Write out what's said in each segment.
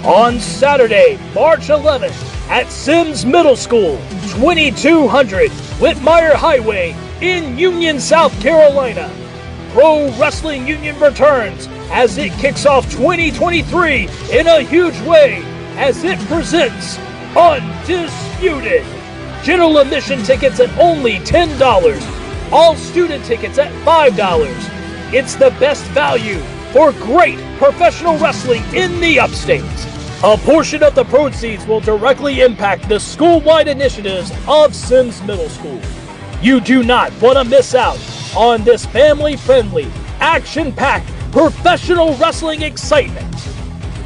on Saturday, March 11th at Sims Middle School, 2200 Whitmire Highway in Union, South Carolina. Pro Wrestling Union returns as it kicks off 2023 in a huge way as it presents Undisputed. General admission tickets at only $10. All student tickets at $5. It's the best value for great professional wrestling in the upstate. A portion of the proceeds will directly impact the school-wide initiatives of Sims Middle School. You do not want to miss out on this family-friendly, action-packed, professional wrestling excitement.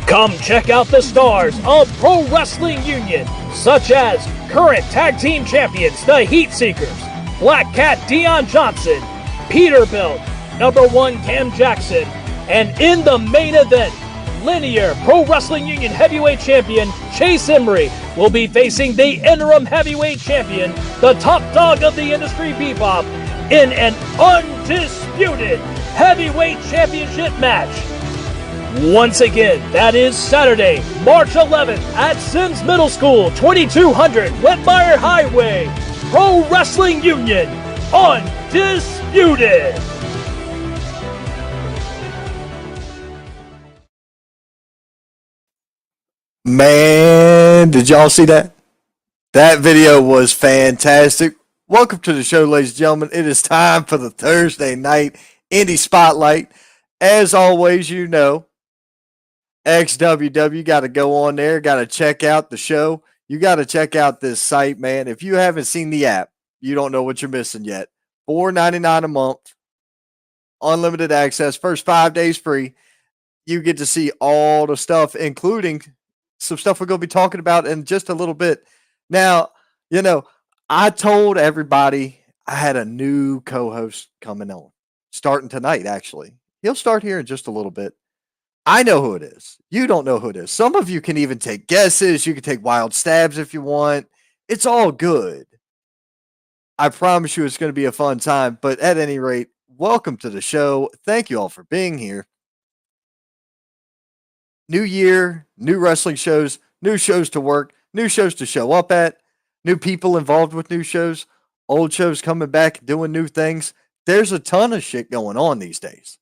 Come check out the stars of Pro Wrestling Union, such as current tag team champions, the Heat Seekers, Black Cat Dion Johnson, Peterbilt, #1 Cam Jackson, and in the main event, Linear Pro Wrestling Union Heavyweight Champion Chase Emery will be facing the interim heavyweight champion, the top dog of the industry, Bebop, in an undisputed heavyweight championship match. Once again, that is Saturday, March 11th at Sims Middle School, 2200 Whitmire Highway. Pro Wrestling Union, Undisputed. Man, did y'all see that? That video was fantastic. Welcome to the show, ladies and gentlemen. It is time for the Thursday night Indie Spotlight. As always, you know, XWW, got to go on there, got to check out the show. You got to check out this site, man. If you haven't seen the app, you don't know what you're missing yet. $4.99 a month, unlimited access, first 5 days free. You get to see all the stuff, including some stuff we're going to be talking about in just a little bit. Now, you know, I told everybody I had a new co-host coming on, starting tonight, actually. He'll start here in just a little bit. I know who it is. You don't know who it is. Some of you can even take guesses. You can take wild stabs if you want. It's all good. I promise you it's going to be a fun time. But at any rate, welcome to the show. Thank you all for being here. New year, new wrestling shows, new shows to work, new shows to show up at, new people involved with new shows, old shows coming back, doing new things. There's a ton of shit going on these days.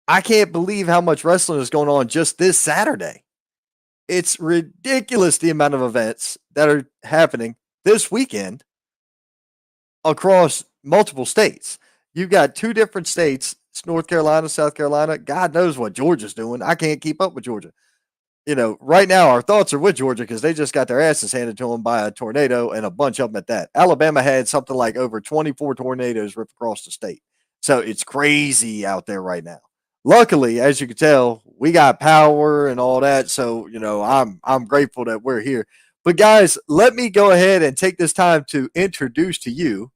I can't believe how much wrestling is going on just this Saturday. It's ridiculous the amount of events that are happening this weekend across multiple states. You've got 2 different states, it's North Carolina, South Carolina. God knows what Georgia's doing. I can't keep up with Georgia. You know, right now our thoughts are with Georgia because they just got their asses handed to them by a tornado and a bunch of them at that. Alabama had something like over 24 tornadoes rip across the state. So it's crazy out there right now. Luckily, as you can tell, we got power and all that. So, you know, I'm grateful that we're here. But guys, let me go ahead and take this time to introduce to you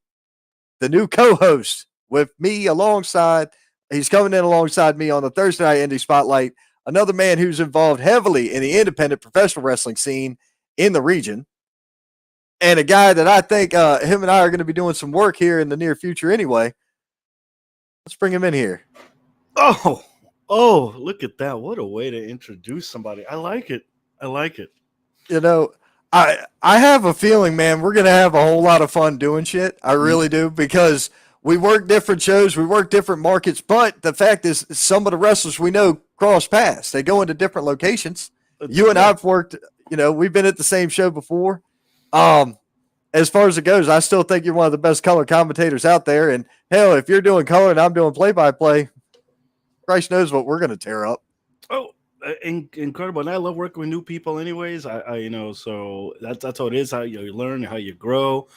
the new co-host with me alongside. He's coming in alongside me on the Thursday Night Indie Spotlight. Another man who's involved heavily in the independent professional wrestling scene in the region. And a guy that I think him and I are going to be doing some work here in the near future anyway. Let's bring him in here. Oh, look at that. What a way to introduce somebody. I like it. You know, I have a feeling, man, we're going to have a whole lot of fun doing shit. I really do, because we work different shows, we work different markets, but the fact is some of the wrestlers we know cross paths. They go into different locations. You and I've worked, you know, we've been at the same show before. As far as it goes, I still think you're one of the best color commentators out there. And hell, if you're doing color and I'm doing play-by-play, Christ knows what we're going to tear up. Oh, incredible. And I love working with new people anyways. I you know, so that's how it is, how you learn, how you grow.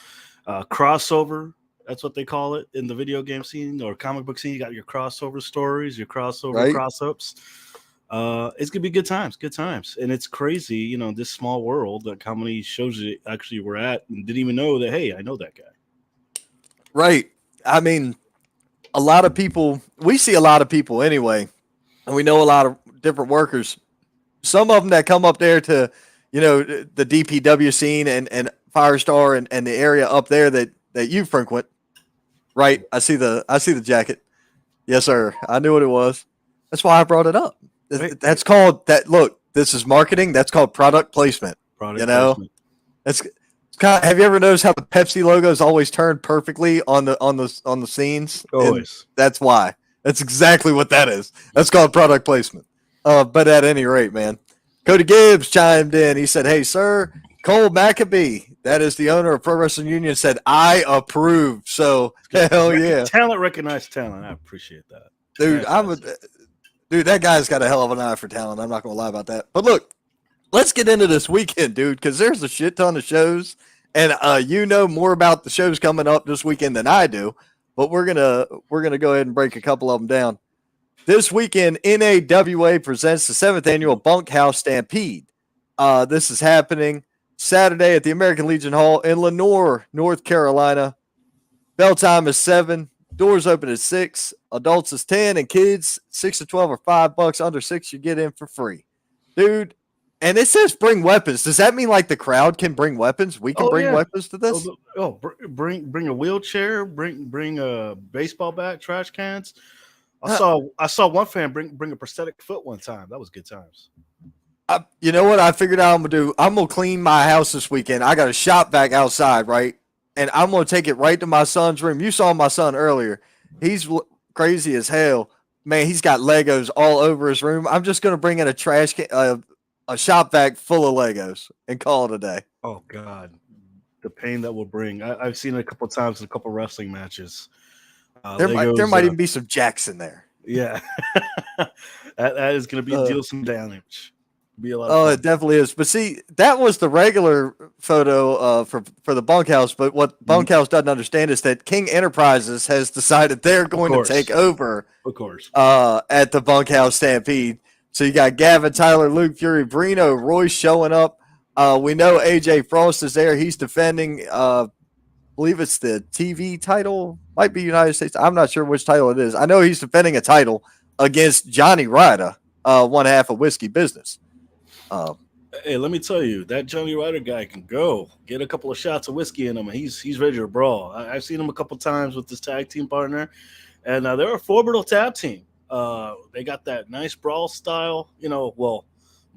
Crossover, that's what they call it in the video game scene or comic book scene. You got your crossover stories, your crossover cross-ups. It's going to be good times. And it's crazy, you know, this small world, like how many shows you actually were at and didn't even know that, hey, I know that guy. Right. I mean, a lot of people, we see a lot of people anyway, and we know a lot of different workers. Some of them that come up there to, you know, the DPW scene and Firestar and the area up there that you frequent. Right. I see the jacket. Yes, sir. I knew what it was. That's why I brought it up. That's called that. Look, This is marketing. That's called product placement. Product you know, placement. it's kind of, have you ever noticed how the Pepsi logos always turn perfectly on the scenes? Always. And that's why. That's exactly what that is. That's called product placement. But at any rate, man, Cody Gibbs chimed in. He said, "Hey, sir, Cole Maccabee, that is the owner of Pro Wrestling Union, said I approve." So hell yeah, Talent recognized talent. I appreciate that, dude. Fantastic. Dude. That guy's got a hell of an eye for talent. I'm not gonna lie about that. But look, let's get into this weekend, dude, because there's a shit ton of shows, and you know more about the shows coming up this weekend than I do. But we're gonna go ahead and break a couple of them down. This weekend, NAWA presents the 7th annual Bunkhouse Stampede. This is happening Saturday at the American Legion Hall in Lenoir, North Carolina. Bell time is 7. Doors open at 6. Adults is 10, and kids 6 to 12 are $5. Under 6, you get in for free, dude. And it says bring weapons. Does that mean like the crowd can bring weapons? We can bring weapons to this. Bring a wheelchair. Bring a baseball bat, trash cans. I saw one fan bring a prosthetic foot one time. That was good times. You know what I figured out I'm gonna do? I'm gonna clean my house this weekend. I got a shop vac outside, right? And I'm gonna take it right to my son's room. You saw my son earlier. He's crazy as hell, man. He's got Legos all over his room. I'm just gonna bring in a trash can, a shop vac full of Legos, and call it a day. Oh God, the pain that will bring. I've seen it a couple of times in a couple of wrestling matches. There might even be some jacks in there. Yeah, that is going to be deal some damage. Be a lot. Oh, it definitely is. But see, that was the regular photo for the bunkhouse. But what bunkhouse doesn't understand is that King Enterprises has decided they're going to take over. Of course. At the Bunkhouse Stampede. So you got Gavin, Tyler, Luke, Fury, Brino, Royce showing up. We know AJ Frost is there. He's defending. Believe it's the TV title, might be United States. I'm not sure which title it is. I know he's defending a title against Johnny Ryder, one half of Whiskey Business. Hey, let me tell you, that Johnny Ryder guy can go get a couple of shots of whiskey in him, and he's ready to brawl. I've seen him a couple times with his tag team partner, and they're a formidable tag team. They got that nice brawl style,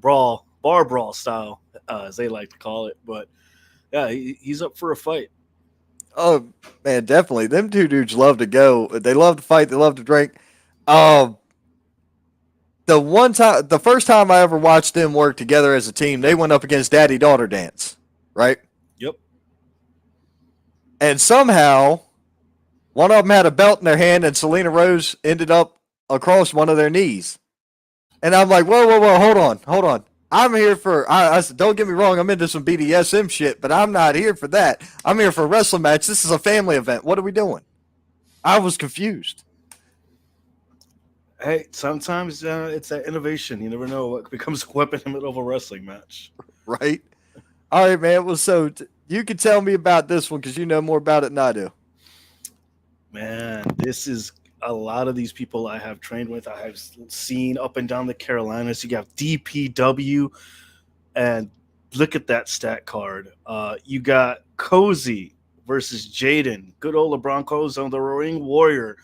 bar brawl style, as they like to call it. But yeah, he's up for a fight. Oh man, definitely. Them two dudes love to go. They love to fight. They love to drink. The first time I ever watched them work together as a team, they went up against Daddy Daughter Dance, right? Yep. And somehow, one of them had a belt in their hand, and Selena Rose ended up across one of their knees. And I'm like, whoa, hold on. I'm here for, I said, don't get me wrong, I'm into some BDSM shit, but I'm not here for that. I'm here for a wrestling match. This is a family event. What are we doing? I was confused. Hey, sometimes it's that innovation. You never know what becomes a weapon in the middle of a wrestling match. Right? All right, man. Well, so you can tell me about this one because you know more about it than I do. Man, this is a lot of these people I have trained with. I have seen up and down the Carolinas. You got DPW, and look at that stat card. You got Cozy versus Jaden. Good old LeBron Cozy on the Ring Warrior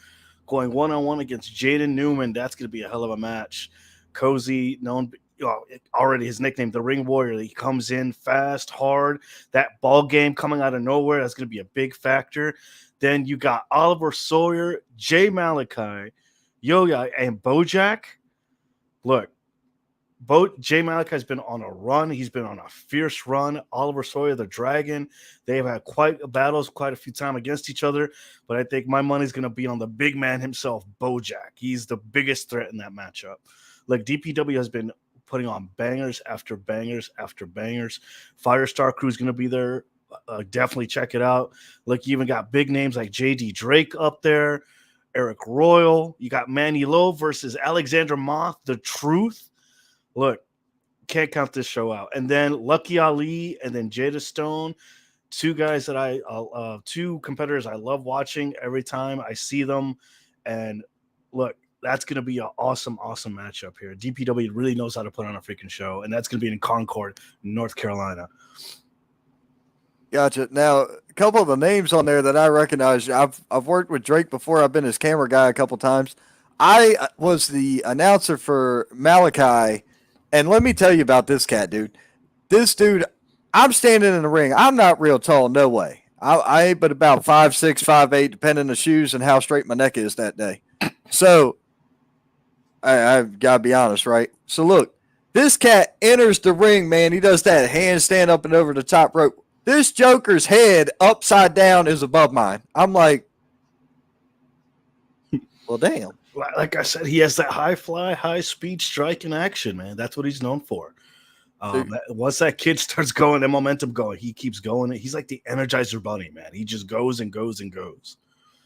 going one-on-one against Jaden Newman. That's going to be a hell of a match. Cozy, known already his nickname, the Ring Warrior. He comes in fast, hard. That ball game coming out of nowhere, that's going to be a big factor. Then you got Oliver Sawyer, Jay Malachi, Yo-Yo, and Bojack. Look, Jay Malachi's been on a run. He's been on a fierce run. Oliver Sawyer, the Dragon, they've had quite a few times against each other. But I think my money's going to be on the big man himself, Bojack. He's the biggest threat in that matchup. Like, DPW has been putting on bangers after bangers after bangers. Firestar Crew's going to be there. Definitely check it out. Look, you even got big names like JD Drake up there, Eric Royal. You got Manny Lowe versus Alexander Moth, The Truth. Look, can't count this show out. And then Lucky Ali and then Jada Stone, two guys that two competitors I love watching every time I see them. And look, that's going to be an awesome, awesome matchup here. DPW really knows how to put on a freaking show, and that's going to be in Concord, North Carolina. Gotcha. Now, a couple of the names on there that I recognize. I've worked with Drake before. I've been his camera guy a couple times. I was the announcer for Malachi And let me tell you about this cat, dude. This dude, I'm standing in the ring. I'm not real tall, no way. I ain't but about 5'6", 5'8", depending on the shoes and how straight my neck is that day. So I've got to be honest, right? So look, this cat enters the ring, man. He does that handstand up and over the top rope. This Joker's head upside down is above mine. I'm like, well, damn. Like I said, he has that high fly, high speed strike in action, man. That's what he's known for. Once that kid starts going, that momentum going, he keeps going. He's like the Energizer Bunny, man. He just goes and goes and goes.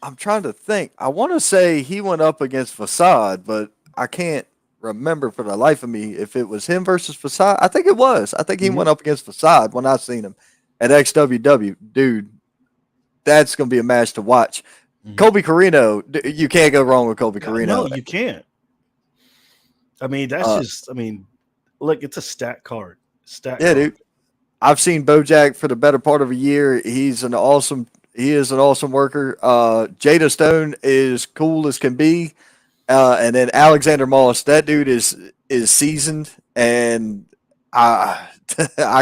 I'm trying to think. I want to say he went up against Facade, but I can't remember for the life of me if it was him versus Facade. I think it was. I think he went up against Facade when I seen him at XWW. Dude, that's going to be a match to watch. Colby Carino, you can't go wrong with Colby Carino. No, you can't. I mean, that's just, I mean, look, it's a stat card. Dude. I've seen Bojack for the better part of a year. He is an awesome worker. Jada Stone is cool as can be. And then Alexander Moss, that dude is seasoned, and I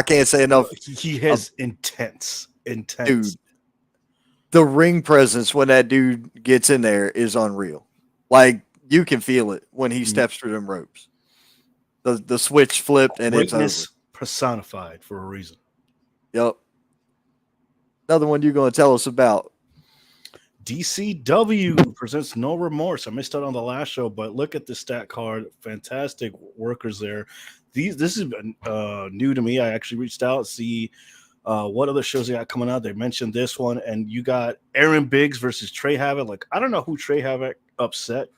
can't say enough. He has intense. Dude, the ring presence when that dude gets in there is unreal. Like, you can feel it when he steps through them ropes. The switch flipped and greatness it's over. Personified for a reason. Yep. Another one you're going to tell us about. DCW presents No Remorse. I missed out on the last show, but look at the stat card. Fantastic workers there. This is new to me. I actually reached out to see what other shows they got coming out. They mentioned this one, and you got Aaron Biggs versus Trey Havoc. Like, I don't know who Trey Havoc upset,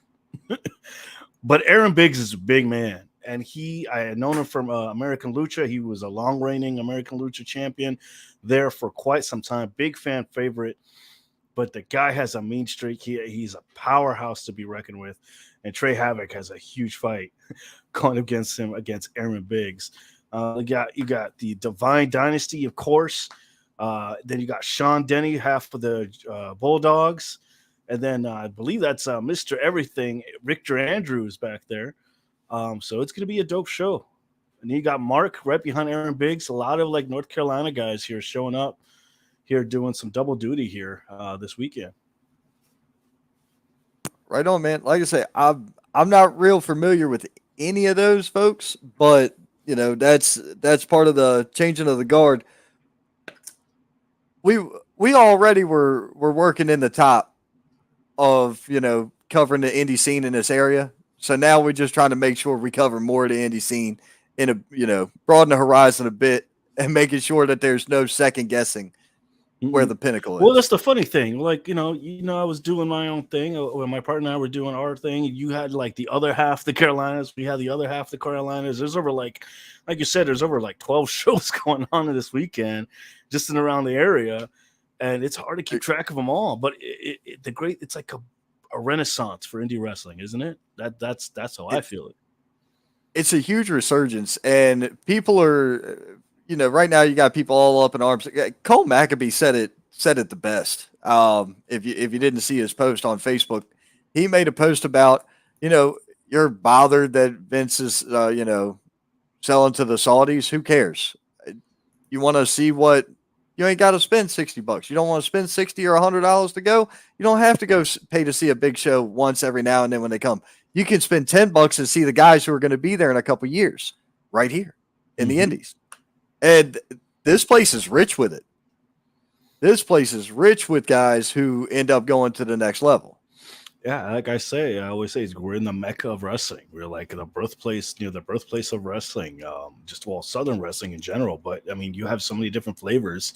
but Aaron Biggs is a big man. And I had known him from American Lucha. He was a long-reigning American Lucha champion there for quite some time. Big fan favorite. But the guy has a mean streak. He's a powerhouse to be reckoned with. And Trey Havoc has a huge fight going against him, against Aaron Biggs. You got the Divine Dynasty, of course. Then you got Sean Denny, half of the Bulldogs. And then I believe that's Mr. Everything, Victor Andrews back there. So it's going to be a dope show. And you got Mark right behind Aaron Biggs. A lot of like North Carolina guys here showing up here doing some double duty here this weekend. Right on, man. Like I say, I'm not real familiar with any of those folks, but you know, that's part of the changing of the guard. We already were working in the top of, you know, covering the indie scene in this area. So now we're just trying to make sure we cover more of the indie scene in a, you know, broaden the horizon a bit and making sure that there's no second guessing where the pinnacle is. Well, that's the funny thing. Like, you know, I was doing my own thing. When my partner and I were doing our thing, you had like the other half the Carolinas. We had the other half the Carolinas. There's over like you said, there's over like 12 shows going on this weekend, just in around the area, and it's hard to keep track of them all. But it's like a renaissance for indie wrestling, isn't it? That's how I feel it. It's a huge resurgence, and people are. You know, right now you got people all up in arms. Cole Maccabee said it the best. If you didn't see his post on Facebook, he made a post about, you know, you're bothered that Vince is, you know, selling to the Saudis. Who cares? You want to see what you ain't got to spend $60. You don't want to spend $60 or $100 to go. You don't have to go pay to see a big show once every now and then when they come. You can spend $10 and see the guys who are going to be there in a couple years right here in the Indies. And this place is rich with it. This place is rich with guys who end up going to the next level. Yeah, like I always say, we're in the mecca of wrestling. We're like the birthplace, the birthplace of wrestling, Southern wrestling in general. But I mean, you have so many different flavors,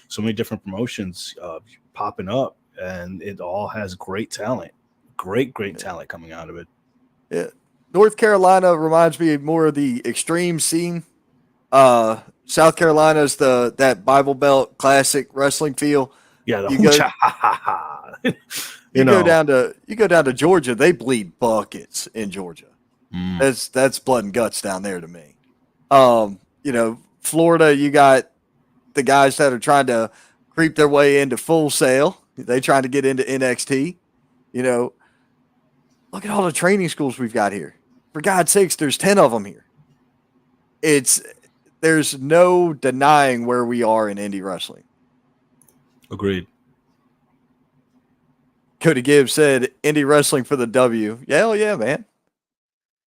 so many different promotions popping up, and it all has great talent, great talent coming out of it. Yeah, North Carolina reminds me more of the extreme scene. South Carolina's that Bible Belt classic wrestling feel. Yeah, you go down to Georgia, they bleed buckets in Georgia. That's blood and guts down there to me. You know, Florida, you got the guys that are trying to creep their way into Full Sail. They trying to get into NXT. You know, look at all the training schools we've got here. For God's sakes, there's 10 of them here. there's no denying where we are in indie wrestling. Agreed. Cody Gibbs said, "Indie wrestling for the W." Yeah, hell yeah, man.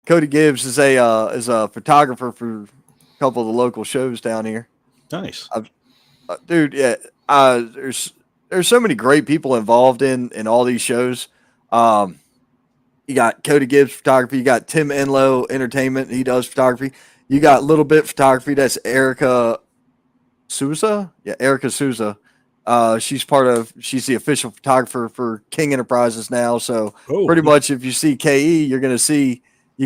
Cody Gibbs is a photographer for a couple of the local shows down here. Nice, dude. Yeah, there's so many great people involved in all these shows. You got Cody Gibbs photography. You got Tim Enlow Entertainment. He does photography. You got Little Bit Photography. That's Erica Souza. Yeah, Erica Souza. She's the official photographer for King Enterprises now. So pretty much if you see KE, you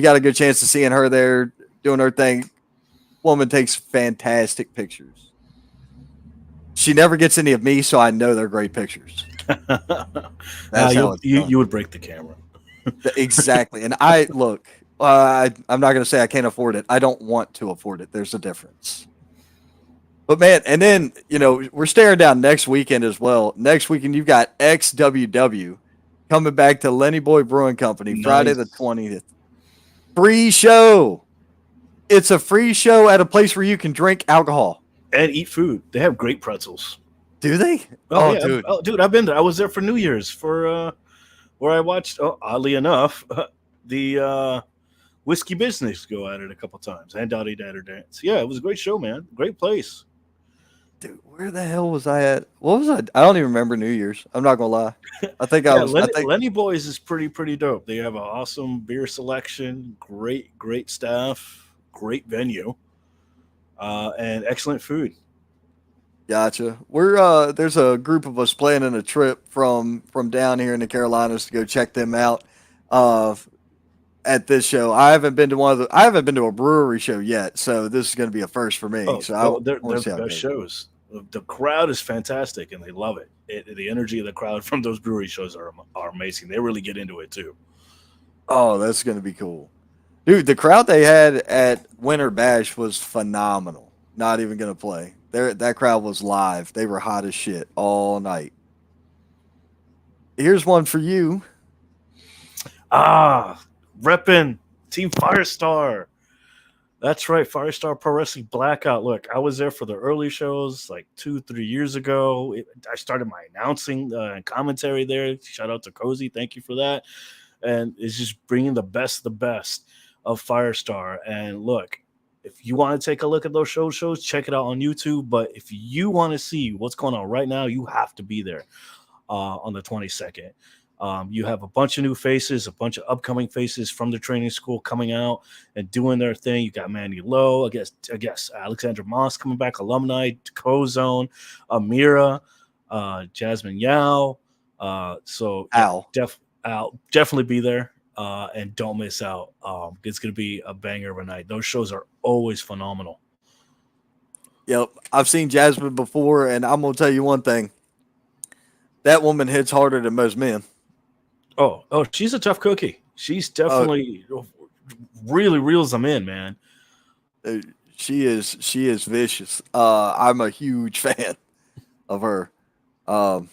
got a good chance of seeing her there doing her thing. Woman takes fantastic pictures. She never gets any of me, so I know they're great pictures. That's how you would break the camera. Exactly. And I'm not going to say I can't afford it. I don't want to afford it. There's a difference. But man, and then, we're staring down next weekend as well. Next weekend, you've got XWW coming back to Lenny Boy Brewing Company, nice. Friday the 20th. Free show. It's a free show at a place where you can drink alcohol. And eat food. They have great pretzels. Do they? Oh yeah. Dude. Oh, dude, I've been there. I was there for New Year's for where I watched, oddly enough, the Whiskey Business go at it a couple times and Dottie Datter Dance. Yeah, it was a great show, man. Great place. Dude, where the hell was I at? What was I? I don't even remember New Year's. I'm not gonna lie. I think Lenny Boys is pretty dope. They have an awesome beer selection, great staff, great venue, and excellent food. Gotcha. We're there's a group of us planning a trip from down here in the Carolinas to go check them out. At this show, I haven't been to a brewery show yet, so this is going to be a first for me. They're the best shows. The crowd is fantastic, and they love it. The energy of the crowd from those brewery shows are amazing. They really get into it too. Oh, that's going to be cool, dude. The crowd they had at Winter Bash was phenomenal. Not even going to play. That crowd was live. They were hot as shit all night. Here's one for you. Reppin' Team Firestar. That's right, Firestar Pro Wrestling Blackout. Look, I was there for the early shows like 2-3 years ago. I started my announcing and commentary there. Shout out to Cozy. Thank you for that. And it's just bringing the best of Firestar. And look, if you want to take a look at those shows, check it out on YouTube. But if you want to see what's going on right now, you have to be there on the 22nd. You have a bunch of new faces, a bunch of upcoming faces from the training school coming out and doing their thing. You got Mandy Lowe, I guess Alexandra Moss coming back, alumni, Co-Zone, Amira, Jasmine Yao. So Al. Definitely be there and don't miss out. It's going to be a banger of a night. Those shows are always phenomenal. Yep. I've seen Jasmine before, and I'm going to tell you one thing. That woman hits harder than most men. Oh, she's a tough cookie. She's definitely really reels them in, man. She is vicious. I'm a huge fan of her. Let's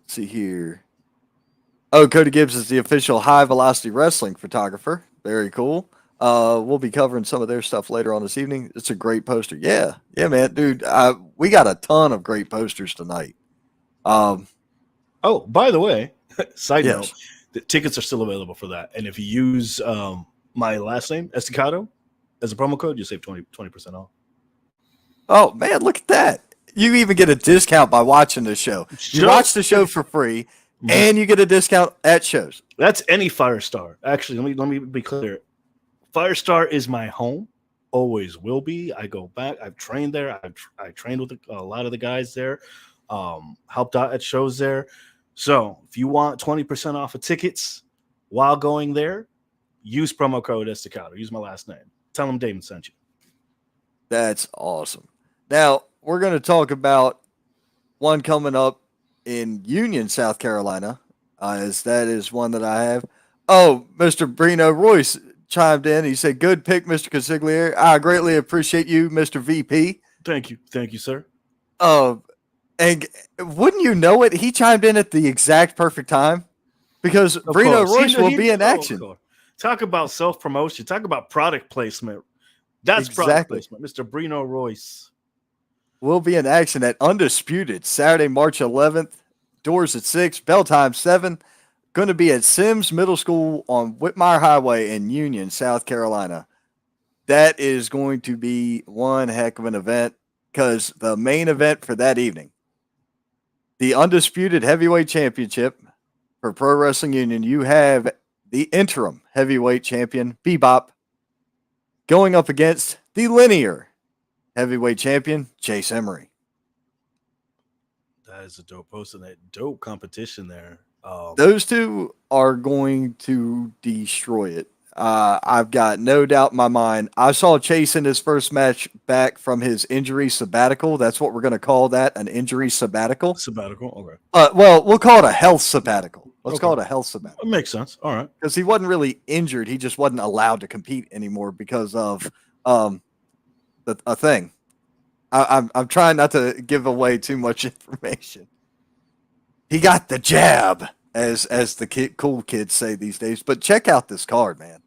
see here. Oh, Cody Gibbs is the official High Velocity Wrestling photographer. Very cool. We'll be covering some of their stuff later on this evening. It's a great poster. Yeah, man, dude. We got a ton of great posters tonight. Oh, by the way, side note, the tickets are still available for that. And if you use my last name, Estacado, as a promo code, you save 20% off. Oh, man, look at that. You even get a discount by watching the show. You watch the show for free, and you get a discount at shows. That's any Firestar. Actually, let me be clear. Firestar is my home. Always will be. I go back. I've trained there. I trained with a lot of the guys there. Helped out at shows there. So if you want 20% off of tickets while going there, use promo code Estacado. Use my last name. Tell them Damon sent you. That's awesome. Now, we're going to talk about one coming up in Union, South Carolina, as that is one that I have. Oh, Mr. Brino Royce chimed in. He said, good pick, Mr. Consigliere. I greatly appreciate you, Mr. VP. Thank you, sir. And wouldn't you know it? He chimed in at the exact perfect time because Brino Royce will be in action. Talk about self-promotion. Talk about product placement. That's product Exactly. placement, Mr. Brino Royce. Will be in action at Undisputed Saturday, March 11th. Doors at 6, bell time 7. Going to be at Sims Middle School on Whitmire Highway in Union, South Carolina. That is going to be one heck of an event because the main event for that evening, the Undisputed Heavyweight Championship for Pro Wrestling Union, you have the interim heavyweight champion, Bebop, going up against the linear heavyweight champion, Chase Emery. That is a dope post and that dope competition there. Those two are going to destroy it. I've got no doubt in my mind. I saw Chase in his first match back from his injury sabbatical. That's what we're going to call that, an injury sabbatical. Sabbatical, okay. Well, we'll call it a health sabbatical. Let's call it a health sabbatical. That makes sense. All right. Because he wasn't really injured. He just wasn't allowed to compete anymore because of a thing. I'm trying not to give away too much information. He got the jab, as the cool kids say these days. But check out this card, man.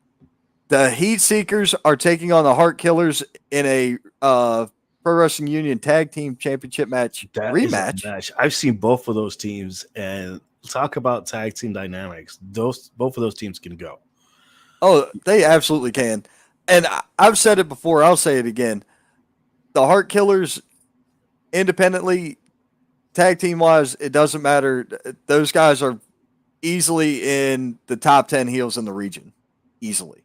The Heat Seekers are taking on the Heart Killers in a Pro Wrestling Union Tag Team Championship match rematch. I've seen both of those teams, and talk about tag team dynamics. Both of those teams can go. Oh, they absolutely can. And I've said it before. I'll say it again. The Heart Killers, independently, tag team wise, it doesn't matter. Those guys are easily in the top 10 heels in the region. Easily.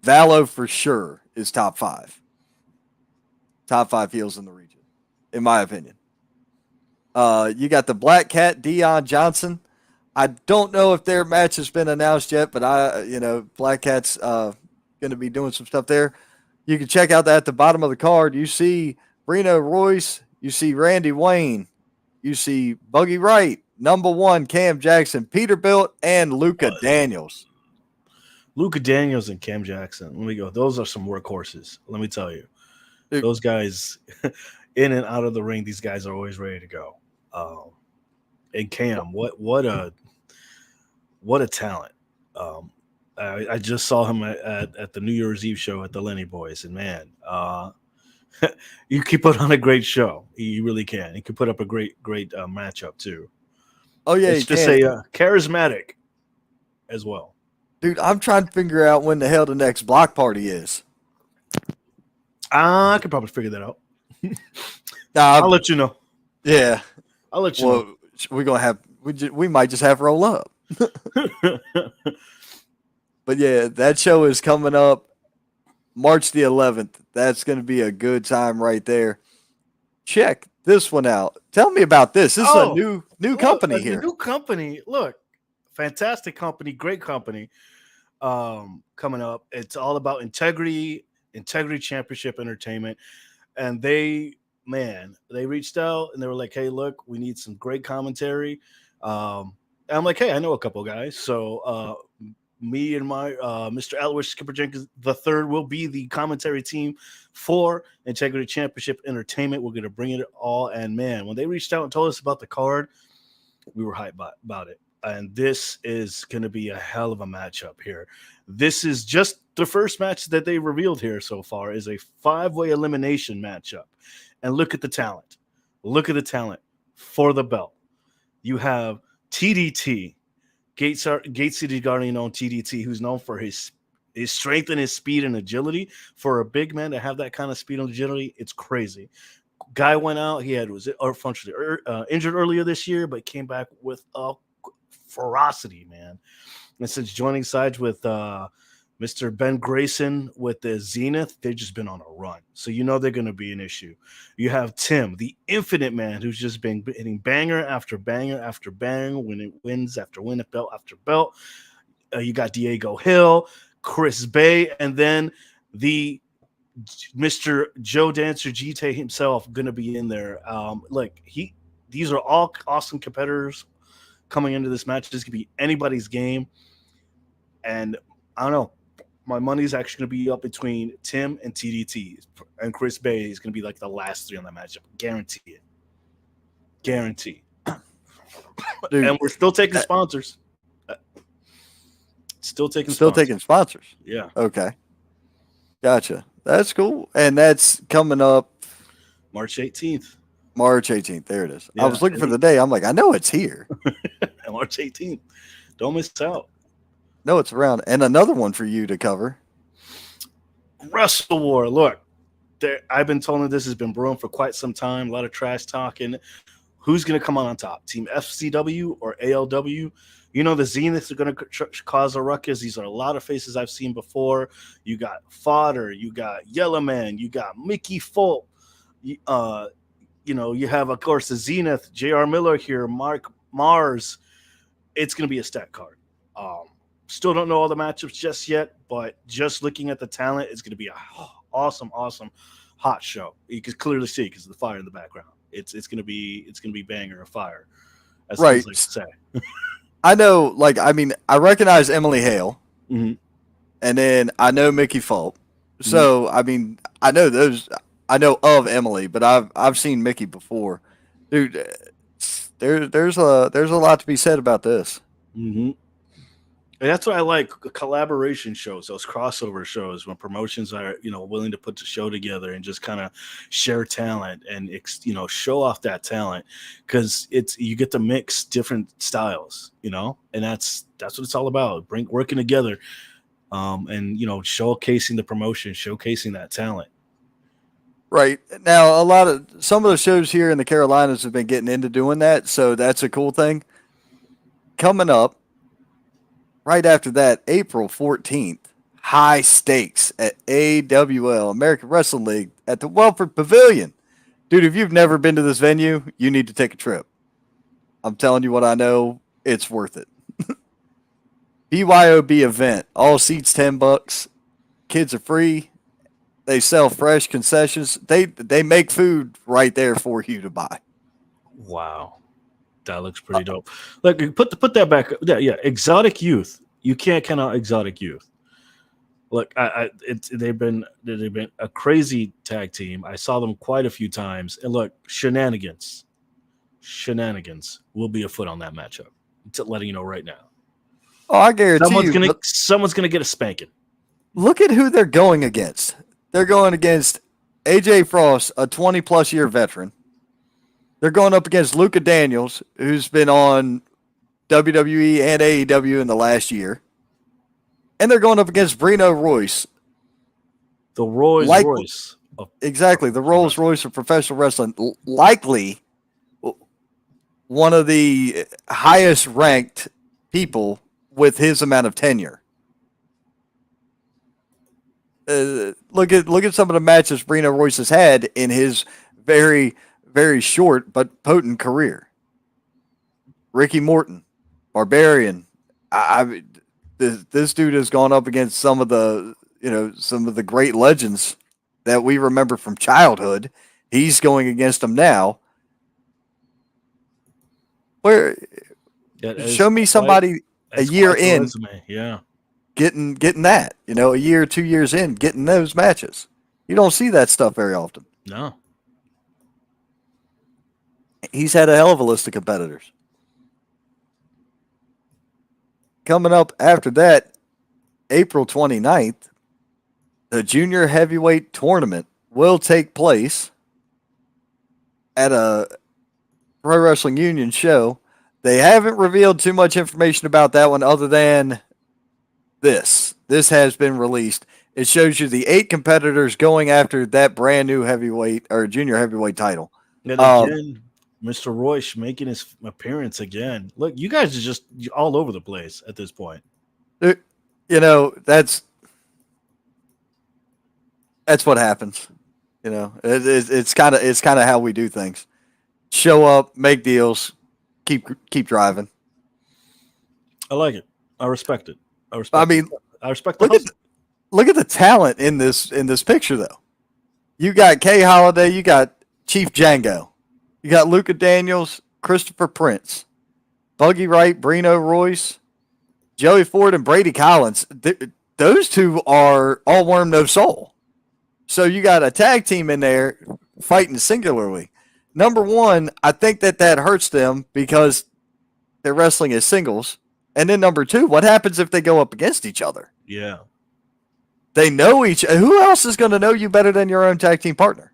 Valo for sure is top 5. Top 5 heels in the region, in my opinion. You got the Black Cat, Dion Johnson. I don't know if their match has been announced yet, but Black Cat's going to be doing some stuff there. You can check out that at the bottom of the card. You see Brino Royce. You see Randy Wayne. You see Buggy Wright, number 1, Cam Jackson, Peterbilt, and Luka Daniels. Luka Daniels and Cam Jackson. Let me go. Those are some workhorses. Let me tell you. Those guys, in and out of the ring, these guys are always ready to go. And Cam, what a talent. I just saw him at the New Year's Eve show at the Lenny Boys, and man, you can put on a great show. You really can. He can put up a great matchup too. Oh yeah, it's just a charismatic as well. Dude, I'm trying to figure out when the hell the next block party is. I could probably figure that out. I'll let you know. Yeah, I'll let you know. We're gonna have we might just have roll up. But yeah, that show is coming up March the 11th. That's going to be a good time right there. Check this one out. Tell me about this. This is a new company here. New company. Look, fantastic company, great company. Coming up. It's all about Integrity Championship Entertainment. And they reached out and they were like, hey, look, we need some great commentary. And I'm like, hey, I know a couple guys. So me and my Mr. Aloysius Skipper Jenkins III will be the commentary team for Integrity Championship Entertainment. We're going to bring it all. And man, when they reached out and told us about the card, we were hyped about it. And this is going to be a hell of a matchup here. This is just the first match that they revealed here so far is a 5-way elimination matchup. And look at the talent. Look at the talent for the belt. You have TDT, Gate City Guardian on TDT, who's known for his strength and his speed and agility. For a big man to have that kind of speed and agility, it's crazy. Guy went out. He was injured earlier this year, but came back with a ferocity, man. And since joining sides with Mr. Ben Grayson with the Zenith, they've just been on a run. So you know they're going to be an issue. You have Tim, the Infinite Man, who's just been hitting banger after banger after banger, winning wins after win, belt after belt. You got Diego Hill, Chris Bay, and then the Mr. Joe Dancer GT himself going to be in there. These are all awesome competitors coming into this match. This could be anybody's game. And I don't know. My money's actually going to be up between Tim and TDT. And Chris Bay is going to be like the last 3 on that matchup. Guarantee it. Guarantee. Dude, and we're still taking sponsors. Still taking sponsors. Taking sponsors. Yeah. Okay. Gotcha. That's cool. And that's coming up March 18th. March 18th. There it is. I Yeah, was looking for the day. I'm like, I know it's here. March 18th. Don't miss out. No, it's around. And another one for you to cover. Wrestle War. Look, I've been told that this has been brewing for quite some time. A lot of trash talking. Who's going to come on top? Team FCW or ALW? You know, the Zeniths are going to cause a ruckus. These are a lot of faces I've seen before. You got Fodder. You got Yellow Man. You got Mickey Folk. You have, of course, the Zenith, J.R. Miller here, Mark Mars. It's going to be a stat card. Still don't know all the matchups just yet, but just looking at the talent, it's going to be an awesome hot show. You can clearly see because of the fire in the background. It's going to be banger of fire. As right. Like to say. I know, I recognize Emily Hale, mm-hmm. and then I know Mickey Fulp. So, mm-hmm. I know those. I know of Emily, but I've seen Mickey before, dude. There's a lot to be said about this. Mm-hmm. And that's what I like, collaboration shows, those crossover shows when promotions are, willing to put the show together and just kind of share talent and, show off that talent because you get to mix different styles, and that's what it's all about. Working together and, showcasing the promotion, showcasing that talent. Right. Now, some of the shows here in the Carolinas have been getting into doing that. So that's a cool thing. Coming up, right after that, April 14th, high stakes at AWL, American Wrestling League, at the Welford Pavilion. Dude, if you've never been to this venue, you need to take a trip. I'm telling you what I know. It's worth it. BYOB event. All seats $10. Kids are free. They sell fresh concessions. They make food right there for you to buy. Wow. That looks pretty dope. Look, put that back. Yeah, exotic youth. You can't count out exotic youth. Look, they've been a crazy tag team. I saw them quite a few times. And look, shenanigans will be afoot on that matchup. I'm letting you know right now. Oh, I guarantee someone's gonna get a spanking. Look at who they're going against. They're going against AJ Frost, a 20-plus year veteran. They're going up against Luca Daniels, who's been on WWE and AEW in the last year. And they're going up against Brino Royce. The Royce. Exactly. The Rolls Royce of professional wrestling. Likely one of the highest ranked people with his amount of tenure. Look at some of the matches Brino Royce has had in his very, very short but potent career. Ricky Morton, Barbarian. This dude has gone up against some of the great legends that we remember from childhood. He's going against them now. Show me somebody a year in, getting that. A year, 2 years in, getting those matches. You don't see that stuff very often. No. He's had a hell of a list of competitors. Coming up after that, April 29th, the junior heavyweight tournament will take place at a Pro Wrestling Union show. They haven't revealed too much information about that one other than this. This has been released. It shows you the 8 competitors going after that brand new heavyweight or junior heavyweight title. And again, Mr. Royce making his appearance again. Look, you guys are just all over the place at this point. That's what happens. It's kind of how we do things. Show up, make deals, keep driving. I like it. I respect it. I respect the hustle. Look at the talent in this picture though. You got Kay Holiday, you got Chief Django. You got Luca Daniels, Christopher Prince, Buggy Wright, Brino Royce, Joey Ford, and Brady Collins. Those two are all worm, no soul. So you got a tag team in there fighting singularly. Number one, I think that hurts them because they're wrestling as singles. And then number two, what happens if they go up against each other? Yeah. They know each. Who else is going to know you better than your own tag team partner?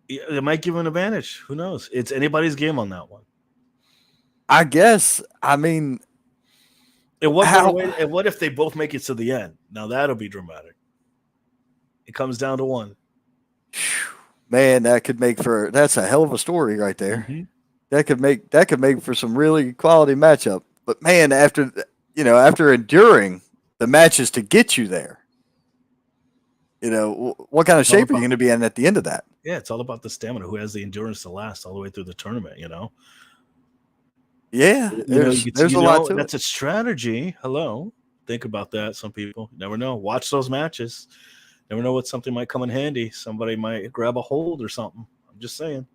It might give an advantage. Who knows? It's anybody's game on that one. I guess. I mean, And what how? better way? And what if they both make it to the end? Now that'll be dramatic. It comes down to one. Man, that could make for that's a hell of a story right there. Mm-hmm. That could make for some really quality matchup. But man, after enduring the matches to get you there, what kind of shape are you going to be in at the end of that? Yeah, it's all about the stamina. Who has the endurance to last all the way through the tournament? Yeah, there's a lot to that's it. a strategy. Hello, think about that. Some people never know. Watch those matches. Never know what something might come in handy. Somebody might grab a hold or something. I'm just saying.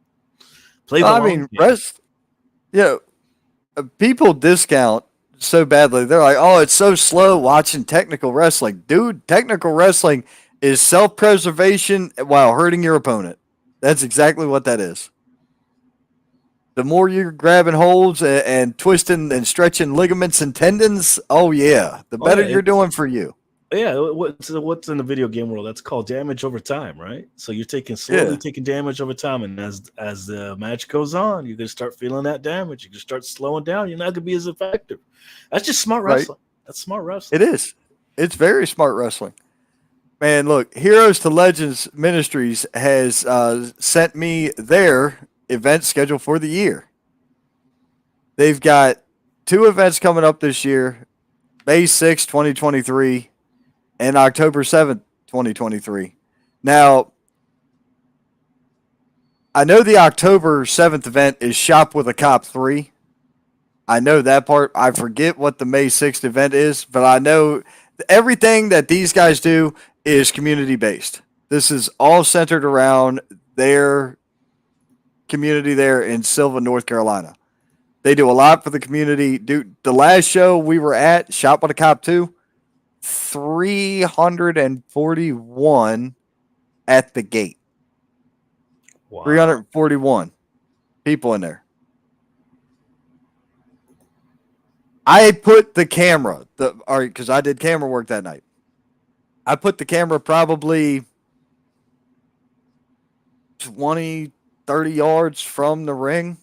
Play the long game. People discount so badly. They're like, "Oh, it's so slow watching technical wrestling." Dude, technical wrestling is self-preservation while hurting your opponent. That's exactly what that is. The more you're grabbing holds and twisting and stretching ligaments and tendons, the better you're doing for you. Yeah, what's in the video game world? That's called damage over time, right? So you're slowly taking damage over time, and as the match goes on, you're gonna start feeling that damage. You can start slowing down. You're not gonna be as effective. That's just smart wrestling. Right. That's smart wrestling. It is. It's very smart wrestling. Man, look, Heroes to Legends Ministries has sent me their event schedule for the year. They've got 2 events coming up this year, May 6th, 2023, and October 7th, 2023. Now, I know the October 7th event is Shop with a Cop 3. I know that part. I forget what the May 6th event is, but I know everything that these guys do is community-based. This is all centered around their community there in Sylva, North Carolina. They do a lot for the community. Dude, the last show we were at, Shop with a Cop 2, 341 at the gate. Wow. 341 people in there. I put the camera, because I did camera work that night. I put the camera probably 20, 30 yards from the ring.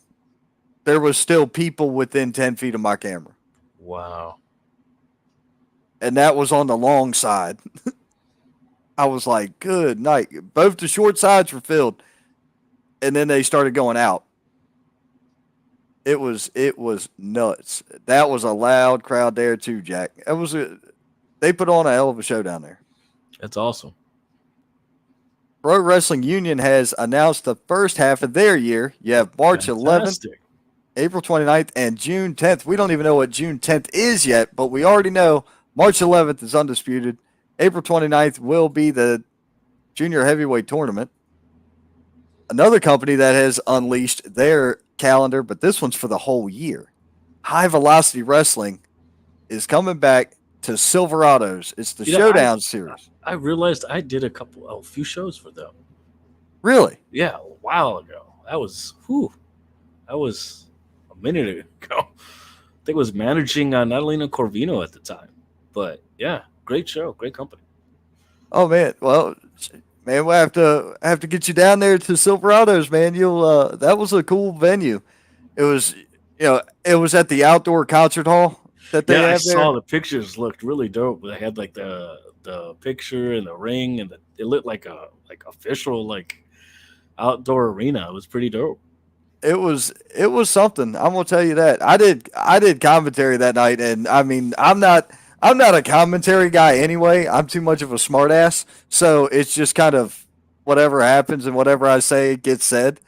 There was still people within 10 feet of my camera. Wow. And that was on the long side. I was like, good night. Both the short sides were filled. And then they started going out. It was nuts. That was a loud crowd there too, Jack. They put on a hell of a show down there. That's awesome. Pro Wrestling Union has announced the first half of their year. You have March 11th, April 29th, and June 10th. We don't even know what June 10th is yet, but we already know March 11th is undisputed. April 29th will be the Junior Heavyweight Tournament. Another company that has unleashed their calendar, but this one's for the whole year. High Velocity Wrestling is coming back to Silverados. It's the Showdown series. I realized I did a few shows for them. Really? Yeah, a while ago. That was a minute ago. I think it was managing Natalina Corvino at the time. But yeah, great show, great company. Oh man, well, man, we'll have to get you down there to Silverados, man. You'll that was a cool venue. It was it was at the outdoor concert hall that they have there. I saw the pictures looked really dope. They had like the picture and the ring, and it looked like a official outdoor arena. It was pretty dope. It was something. I'm gonna tell you that. I did commentary that night, and I mean I'm not a commentary guy anyway. I'm too much of a smartass, so it's just kind of whatever happens and whatever I say gets said.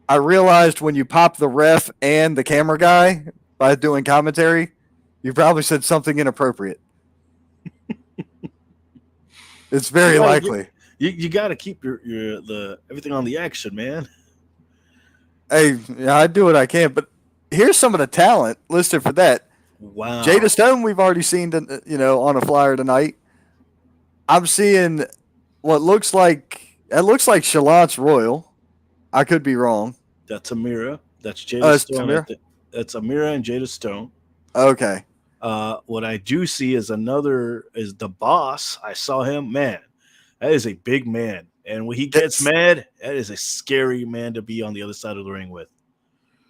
I realized when you pop the ref and the camera guy by doing commentary, you probably said something inappropriate. It's very likely. You got to keep your everything on the action, man. Hey, I do what I can, but here's some of the talent listed for that. Wow. Jada Stone, we've already seen, on a flyer tonight. I'm seeing what looks like Shalance Royal. I could be wrong. That's Amira. That's Jada Stone. Amira? That's Amira and Jada Stone. Okay. What I do see is the boss. I saw him, man. That is a big man, and when he gets That's mad, that is a scary man to be on the other side of the ring with.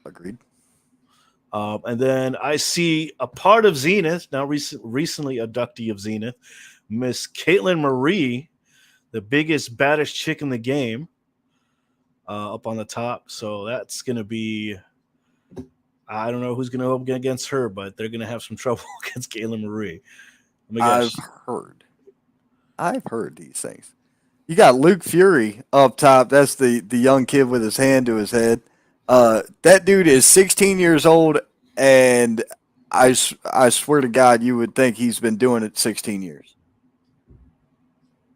agreed. And then I see a part of Zenith now, recently abductee of Zenith, Miss Caitlin Marie, the biggest, baddest chick in the game, up on the top. So that's gonna be. I don't know who's gonna go against her, but they're gonna have some trouble against Caitlin Marie. Let me I've guess. heard. I've heard these things. You got Luke Fury up top. That's the young kid with his hand to his head. That dude is 16 years old, and I swear to God, you would think he's been doing it 16 years.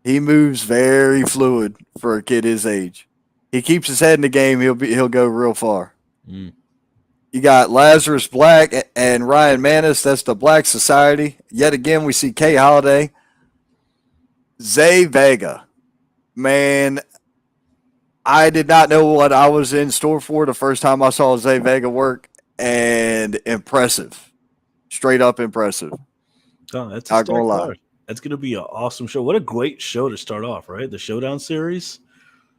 He moves very fluid for a kid his age. He keeps his head in the game. He'll go real far. Mm. You got Lazarus Black and Ryan Manis. That's the Black Society. Yet again, we see Kay Holiday. Zay Vega. Man, I did not know what I was in store for the first time I saw Zay Vega work, and impressive. Straight up impressive. Oh, that's a Not gonna stacked lie. card. That's gonna be an awesome show. What a great show to start off, right? The Showdown series.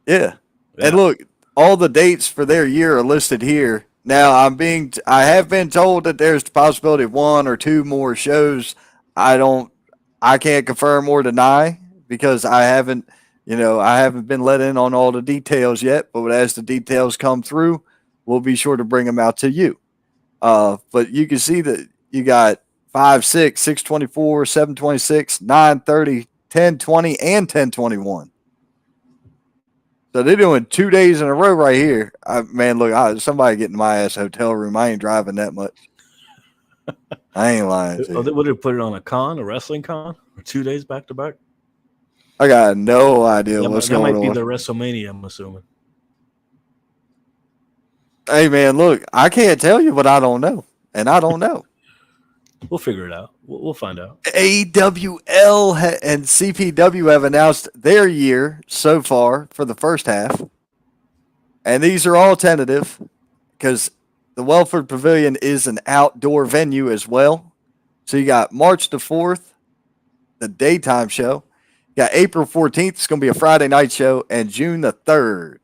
Yeah. Yeah. And look, all the dates for their year are listed here. Now, I have been told that there's the possibility of one or two more shows. I can't confirm or deny because I haven't been let in on all the details yet. But as the details come through, we'll be sure to bring them out to you. But you can see that you got 5, 6, 624, 726, 930, 1020, and 1021. So they're doing 2 days in a row right here. Man, look, somebody getting my ass a hotel room. I ain't driving that much. I ain't lying to you. Would they put it on a wrestling con, or 2 days back to back? I got no idea what's That going might be on. the WrestleMania, I'm assuming. Hey, man, look, I can't tell you what I don't know, and I don't know. We'll figure it out. We'll find out. AWL and CPW have announced their year so far for the first half. And these are all tentative because the Welford Pavilion is an outdoor venue as well. So you got March the 4th, the daytime show. You got April 14th, it's going to be a Friday night show. And June the 3rd,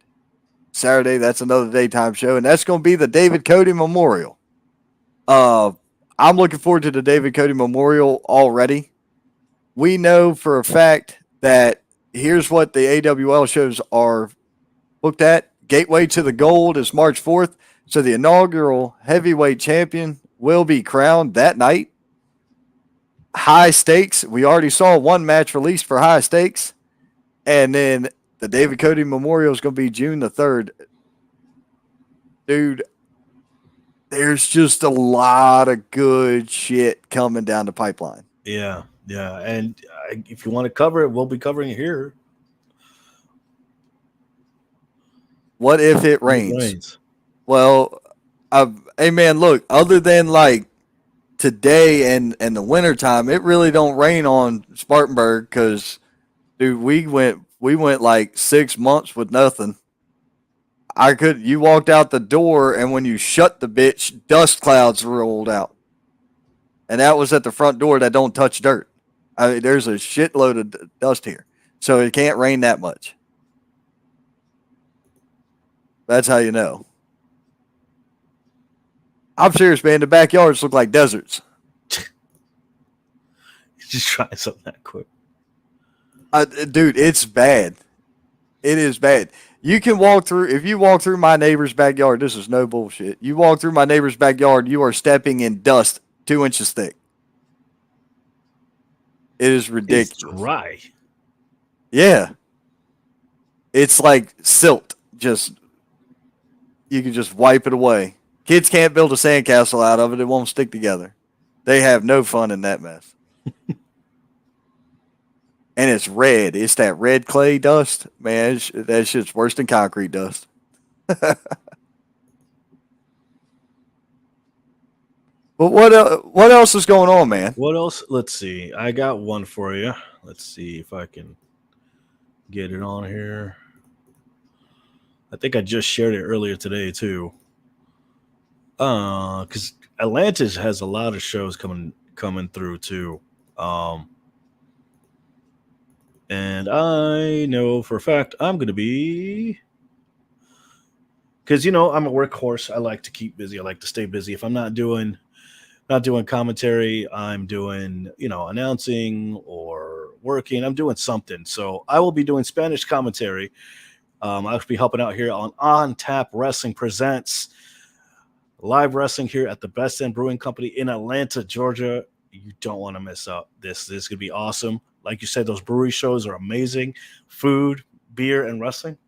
Saturday, that's another daytime show. And that's going to be the David Cody Memorial. I'm looking forward to the David Cody Memorial already. We know for a fact that here's what the AWL shows are booked at. Gateway to the Gold is March 4th. So the inaugural heavyweight champion will be crowned that night. High Stakes. We already saw one match released for High Stakes. And then the David Cody Memorial is going to be June the 3rd. Dude, there's just a lot of good shit coming down the pipeline. Yeah. And if you want to cover it, we'll be covering it here. What if it rains? Well, hey man, look, other than like today and the wintertime, it really don't rain on Spartanburg because, dude, we went like 6 months with nothing. You walked out the door, and when you shut the bitch, dust clouds rolled out. And that was at the front door that don't touch dirt. I mean, there's a shitload of dust here. So it can't rain that much. That's how you know. I'm serious, man. The backyards look like deserts. Just try something that quick. Dude, it's bad. It is bad. You can walk through, if you walk through my neighbor's backyard, this is no bullshit. You walk through my neighbor's backyard, you are stepping in dust 2 inches thick. It is ridiculous. It's dry. Yeah. It's like silt. You can just wipe it away. Kids can't build a sandcastle out of it. It won't stick together. They have no fun in that mess. And it's red. It's that red clay dust. Man, that shit's worse than concrete dust. But what else is going on, man? What else? Let's see. I got one for you. Let's see if I can get it on here. I think I just shared it earlier today too. Because Atlantis has a lot of shows coming coming through too. And I know for a fact I'm going to be, because I'm a workhorse. I like to keep busy. I like to stay busy. If I'm not doing commentary, I'm doing announcing or working. I'm doing something. So I will be doing Spanish commentary. I'll be helping out here on Tap Wrestling Presents live wrestling here at the Best End Brewing Company in Atlanta, Georgia. You don't want to miss out. This is going to be awesome. Like you said, those brewery shows are amazing. Food, beer, and wrestling.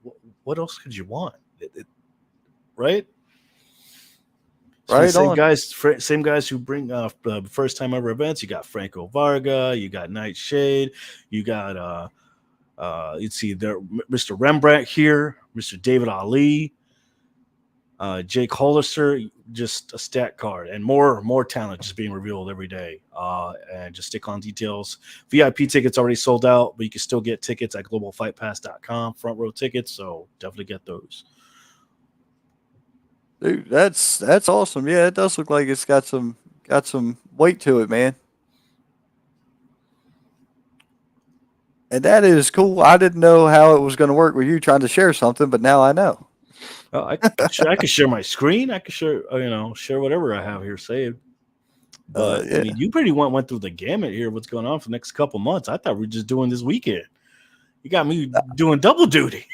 What else could you want? Right? So Right same on. guys who bring first time ever events. You got Franco Varga, you got Nightshade, you got you'd see there Mr. Rembrandt here, Mr. David Ali, Jake Hollister, just a stat card, and more talent just being revealed every day. And just stick on details. VIP tickets already sold out, but you can still get tickets at globalfightpass.com, front row tickets. So definitely get those. Dude, that's awesome. Yeah, it does look like it's got some weight to it, man. And that is cool. I didn't know how it was going to work with you trying to share something, but now I know. I could share my screen. I could share share whatever I have here saved. But Yeah. I mean, you pretty went through the gamut here. What's going on for the next couple months? I thought we were just doing this weekend. You got me doing double duty.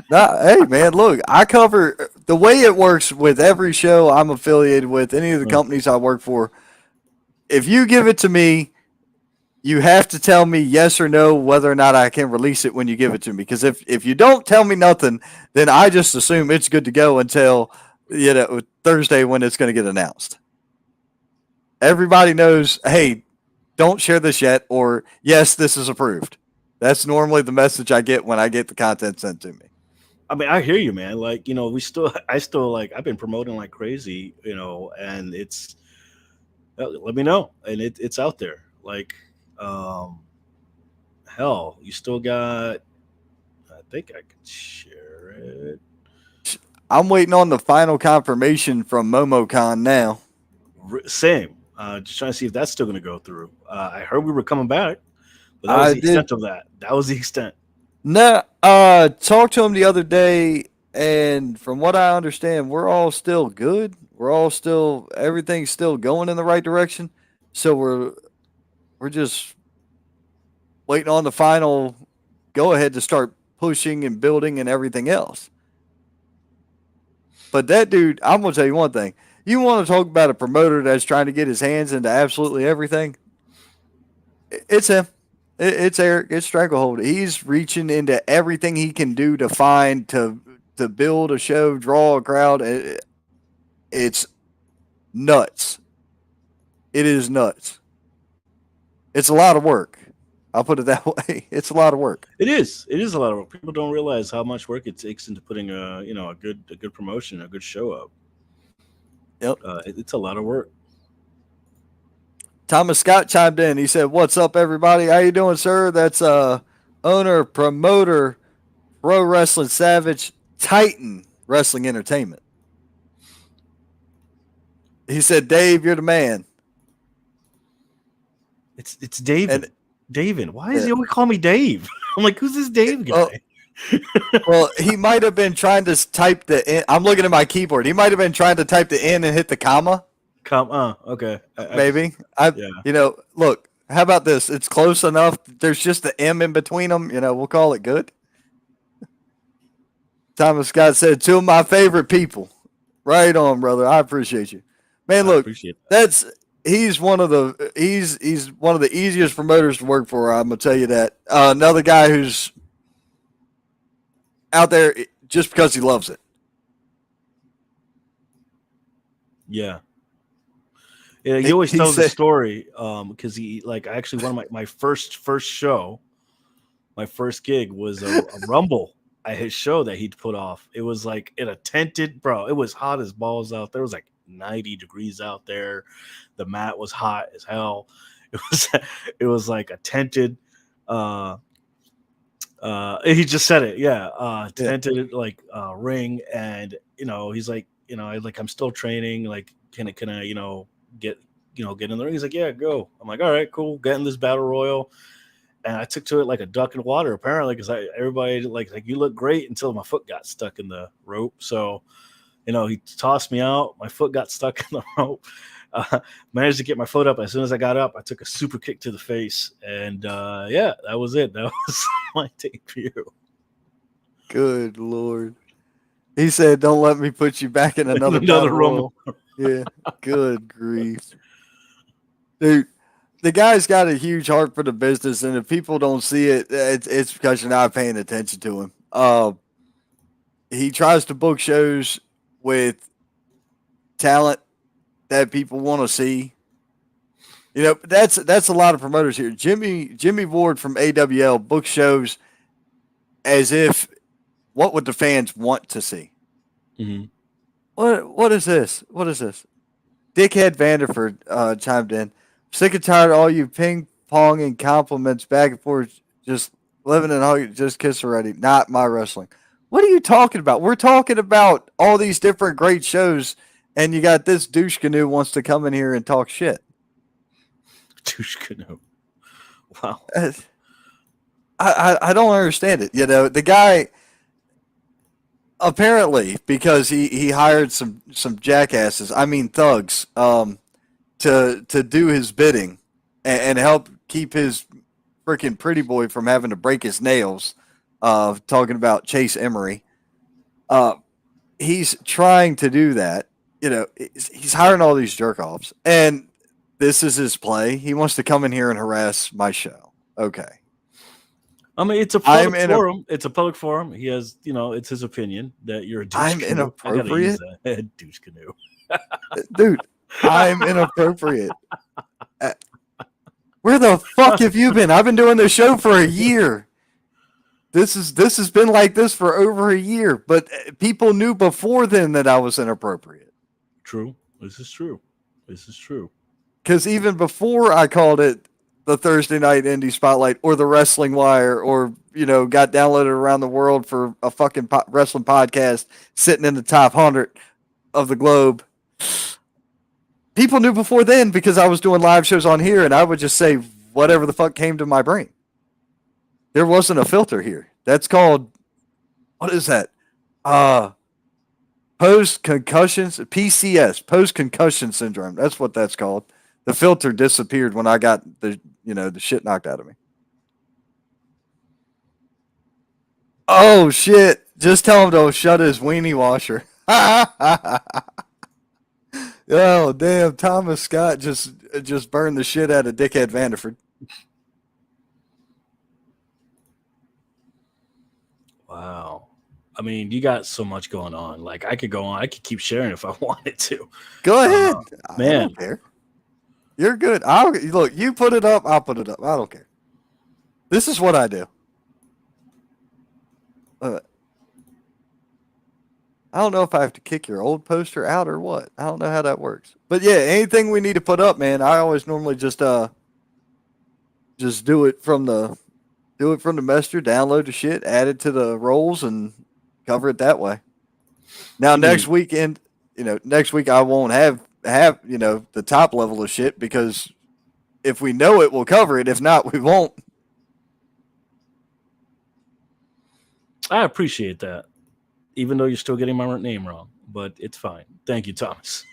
Hey, man, look, I cover the way it works with every show I'm affiliated with, any of the companies I work for. If you give it to me, you have to tell me yes or no whether or not I can release it when you give it to me. Because if you don't tell me nothing, then I just assume it's good to go until Thursday when it's going to get announced. Everybody knows, hey, don't share this yet, or yes, this is approved. That's normally the message I get when I get the content sent to me. I mean, I hear you, man. Like, I still like, I've been promoting like crazy, and it's, let me know. And it's out there. Like, hell, you still got, I think I can share it. I'm waiting on the final confirmation from MomoCon now. Same. Just trying to see if that's still going to go through. I heard we were coming back, but that was the extent of that. That was the extent. No, talked to him the other day, and from what I understand, we're all still good. Everything's still going in the right direction. So we're just waiting on the final go ahead to start pushing and building and everything else. But that dude, I'm gonna tell you one thing. You want to talk about a promoter that's trying to get his hands into absolutely everything? It's him. It's Eric. It's Stranglehold. He's reaching into everything he can do to build a show, draw a crowd. It's nuts. It is nuts. It's a lot of work. I'll put it that way. It's a lot of work. It is. It is a lot of work. People don't realize how much work it takes into putting a good promotion, a good show up. Yep. It's a lot of work. Thomas Scott chimed in. He said, "What's up, everybody? How you doing, sir? That's owner, promoter, Pro Wrestling Savage, Titan Wrestling Entertainment." He said, "Dave, you're the man." It's David. David. Why does he always call me Dave? I'm like, who's this Dave guy? Well, he might have been trying to type the N. I'm looking at my keyboard. He might have been trying to type the N and hit the comma. Okay. Maybe. Look, how about this? It's close enough. There's just the M in between them. We'll call it good. Thomas Scott said, "Two of my favorite people." Right on, brother. I appreciate you. Man, look, he's one of the easiest promoters to work for. I'm gonna tell you that. Another guy who's out there just because he loves it. Yeah. Yeah, he always tells the story because actually one of my first show, my first gig was a Rumble at his show that he'd put off. It was like in a tented, bro. It was hot as balls out there. It was like 90 degrees out there. The mat was hot as hell. It was like a tented. He just said it, tented ring, and he's like, I'm still training. Like, can I get get in the ring. He's like, yeah, go. I'm like, all right, cool. Get in this battle royal. And I took to it like a duck in water, apparently, because everybody like you look great until my foot got stuck in the rope. So, he tossed me out. My foot got stuck in the rope. Managed to get my foot up. As soon as I got up, I took a super kick to the face. And yeah, that was it. That was my debut. Good Lord. He said, don't let me put you back in another battle royal. Yeah. Good grief. Dude, the guy's got a huge heart for the business, and if people don't see it, it's because you're not paying attention to him. He tries to book shows with talent that people want to see. That's a lot of promoters here. Jimmy Ward from AWL books shows as if what would the fans want to see. Mm-hmm. What is this? What is this? Dickhead Vanderford chimed in. Sick and tired of all you ping ponging compliments back and forth. Just living in Hollywood. Just kiss already. Not my wrestling. What are you talking about? We're talking about all these different great shows, and you got this douche canoe wants to come in here and talk shit. Douche canoe. Wow. I don't understand it. The guy apparently because he hired some jackasses. I mean thugs. To do his bidding and help keep his freaking pretty boy from having to break his nails. Talking about Chase Emery. He's trying to do that. He's hiring all these jerk offs, and this is his play. He wants to come in here and harass my show. Okay. I mean, it's a public forum. It's a public forum. He has, it's his opinion that you're a douche I'm canoe. inappropriate. I gotta use that. Douche canoe. Dude, I'm inappropriate. Where the fuck have you been? I've been doing this show for a year. This has been like this for over a year, but people knew before then that I was inappropriate. True. This is true. Because even before I called it the Thursday Night Indie Spotlight or the Wrestling Wire or, got downloaded around the world for a fucking wrestling podcast sitting in the top 100 of the globe. People knew before then because I was doing live shows on here and I would just say whatever the fuck came to my brain. There wasn't a filter here. That's called, what is that? Post-concussions, PCS, post-concussion syndrome. That's what that's called. The filter disappeared when I got the shit knocked out of me. Oh, shit. Just tell him to shut his weenie washer. Oh, damn. Thomas Scott just burned the shit out of Dickhead Vanderford. Wow. I mean, you got so much going on. Like, I could go on. I could keep sharing if I wanted to. Go ahead. Man. I don't care. You're good. Look, you put it up, I'll put it up. I don't care. This is what I do. I don't know if I have to kick your old poster out or what. I don't know how that works. But yeah, anything we need to put up, man, I always normally just do it from the messenger, download the shit, add it to the rolls, and cover it that way. Now next week I won't have the top level of shit because if we know it, we'll cover it. If not, we won't. I appreciate that, even though you're still getting my name wrong, but it's fine. Thank you, Thomas.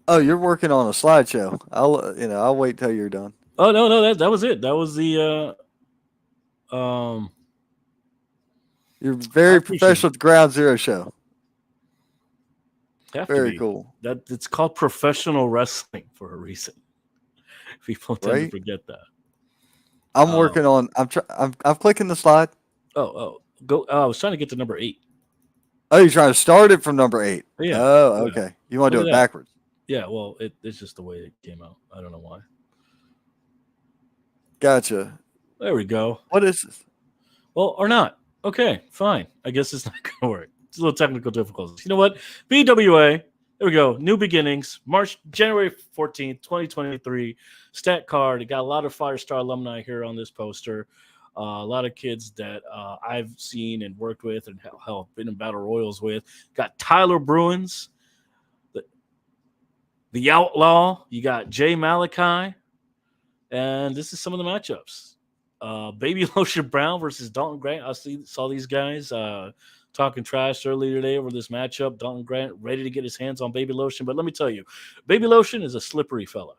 Oh, you're working on a slideshow. I'll wait till you're done. Oh no, that was it. That was the You're very professional at the Ground Zero show. Very cool. That it's called professional wrestling for a reason. People tend to forget that. I'm working on. I'm clicking the slide. Go. I was trying to get to number 8. Oh, you're trying to start it from number 8. Yeah. Oh, okay. You want to do it backwards? Yeah. Well, it's just the way it came out. I don't know why. Gotcha. There we go. What is this? Well, or not. Okay, fine. I guess it's not going to work. It's a little technical difficulties. You know what? BWA. There we go. New beginnings. January 14th, 2023. Stat card. It got a lot of Firestar alumni here on this poster. A lot of kids that I've seen and worked with and hell been in battle royals with. Got Tyler Bruins. The Outlaw. You got Jay Malachi, and this is some of the matchups. Baby Lotion Brown versus Dalton Grant. Saw these guys talking trash earlier today over this matchup. Dalton Grant ready to get his hands on Baby Lotion, but let me tell you, Baby Lotion is a slippery fella.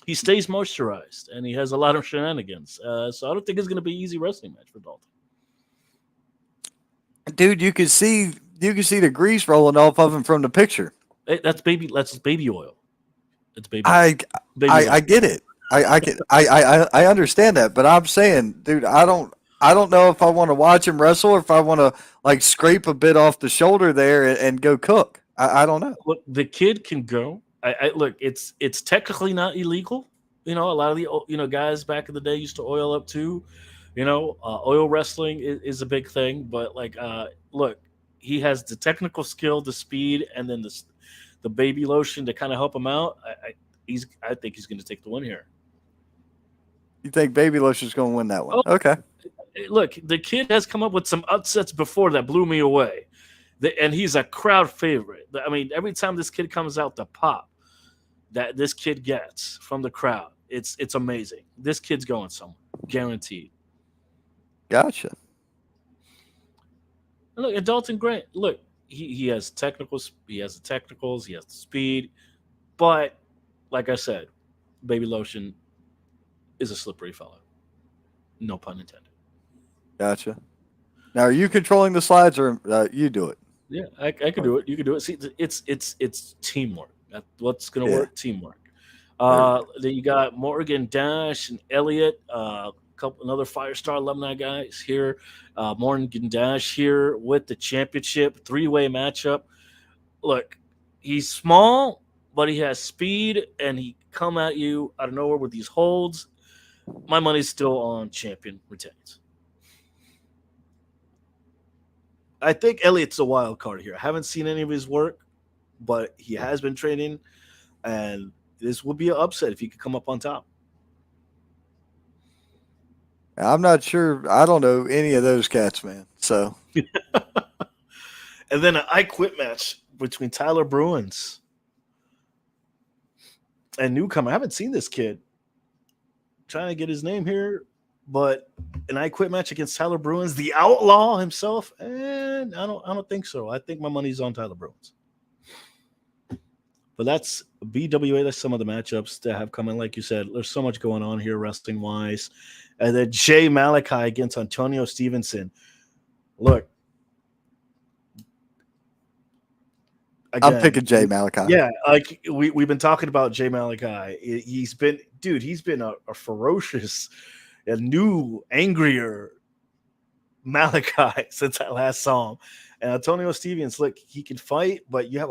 He stays moisturized, and he has a lot of shenanigans. So I don't think it's going to be an easy wrestling match for Dalton. Dude, you can see the grease rolling off of him from the picture. That's baby oil. It's baby. I oil. get it. I understand that, but I'm saying, dude, I don't know if I want to watch him wrestle or if I want to like scrape a bit off the shoulder there and go cook. I don't know. Look, the kid can go. Look, it's technically not illegal. A lot of the guys back in the day used to oil up too. Oil wrestling is a big thing, but look, he has the technical skill, the speed, and then the baby lotion to kind of help him out. I think he's going to take the win here. You think Baby Lotion's going to win that one? Oh, okay. Look, the kid has come up with some upsets before that blew me away, and he's a crowd favorite. I mean, every time this kid comes out, the pop that this kid gets from the crowd, it's amazing. This kid's going somewhere, guaranteed. Gotcha. Look, and Dalton Grant. Look, he has technicals. He has the technicals. He has the speed. But like I said, Baby Lotion is a slippery fellow. No pun intended. Gotcha. Now, are you controlling the slides or you do it? Yeah, I can do it. You can do it. See, it's teamwork. That's what's going to work. Teamwork. Then you got Morgan Dash and Elliott. Another Firestar alumni guys here. Morgan Dash here with the championship 3-way matchup. Look, he's small, but he has speed, and he come at you out of nowhere with these holds. My money's still on champion retains. I think Elliott's a wild card here. I haven't seen any of his work, but he has been training, and this would be an upset if he could come up on top. I'm not sure. I don't know any of those cats, man. So, and then an I Quit match between Tyler Bruins and newcomer. I haven't seen this kid. Trying to get his name here, but an I Quit match against Tyler Bruins, the Outlaw himself, and I don't think so. I think my money's on Tyler Bruins. But that's BWA. That's some of the matchups that have come in. Like you said, there's so much going on here wrestling wise. And then Jay Malachi against Antonio Stevenson. Look, again, I'm picking Jay Malachi. Yeah, like we've been talking about Jay Malachi. He's been a ferocious, a new, angrier Malachi since I last saw him. And Antonio Stevens, look, he can fight, but you have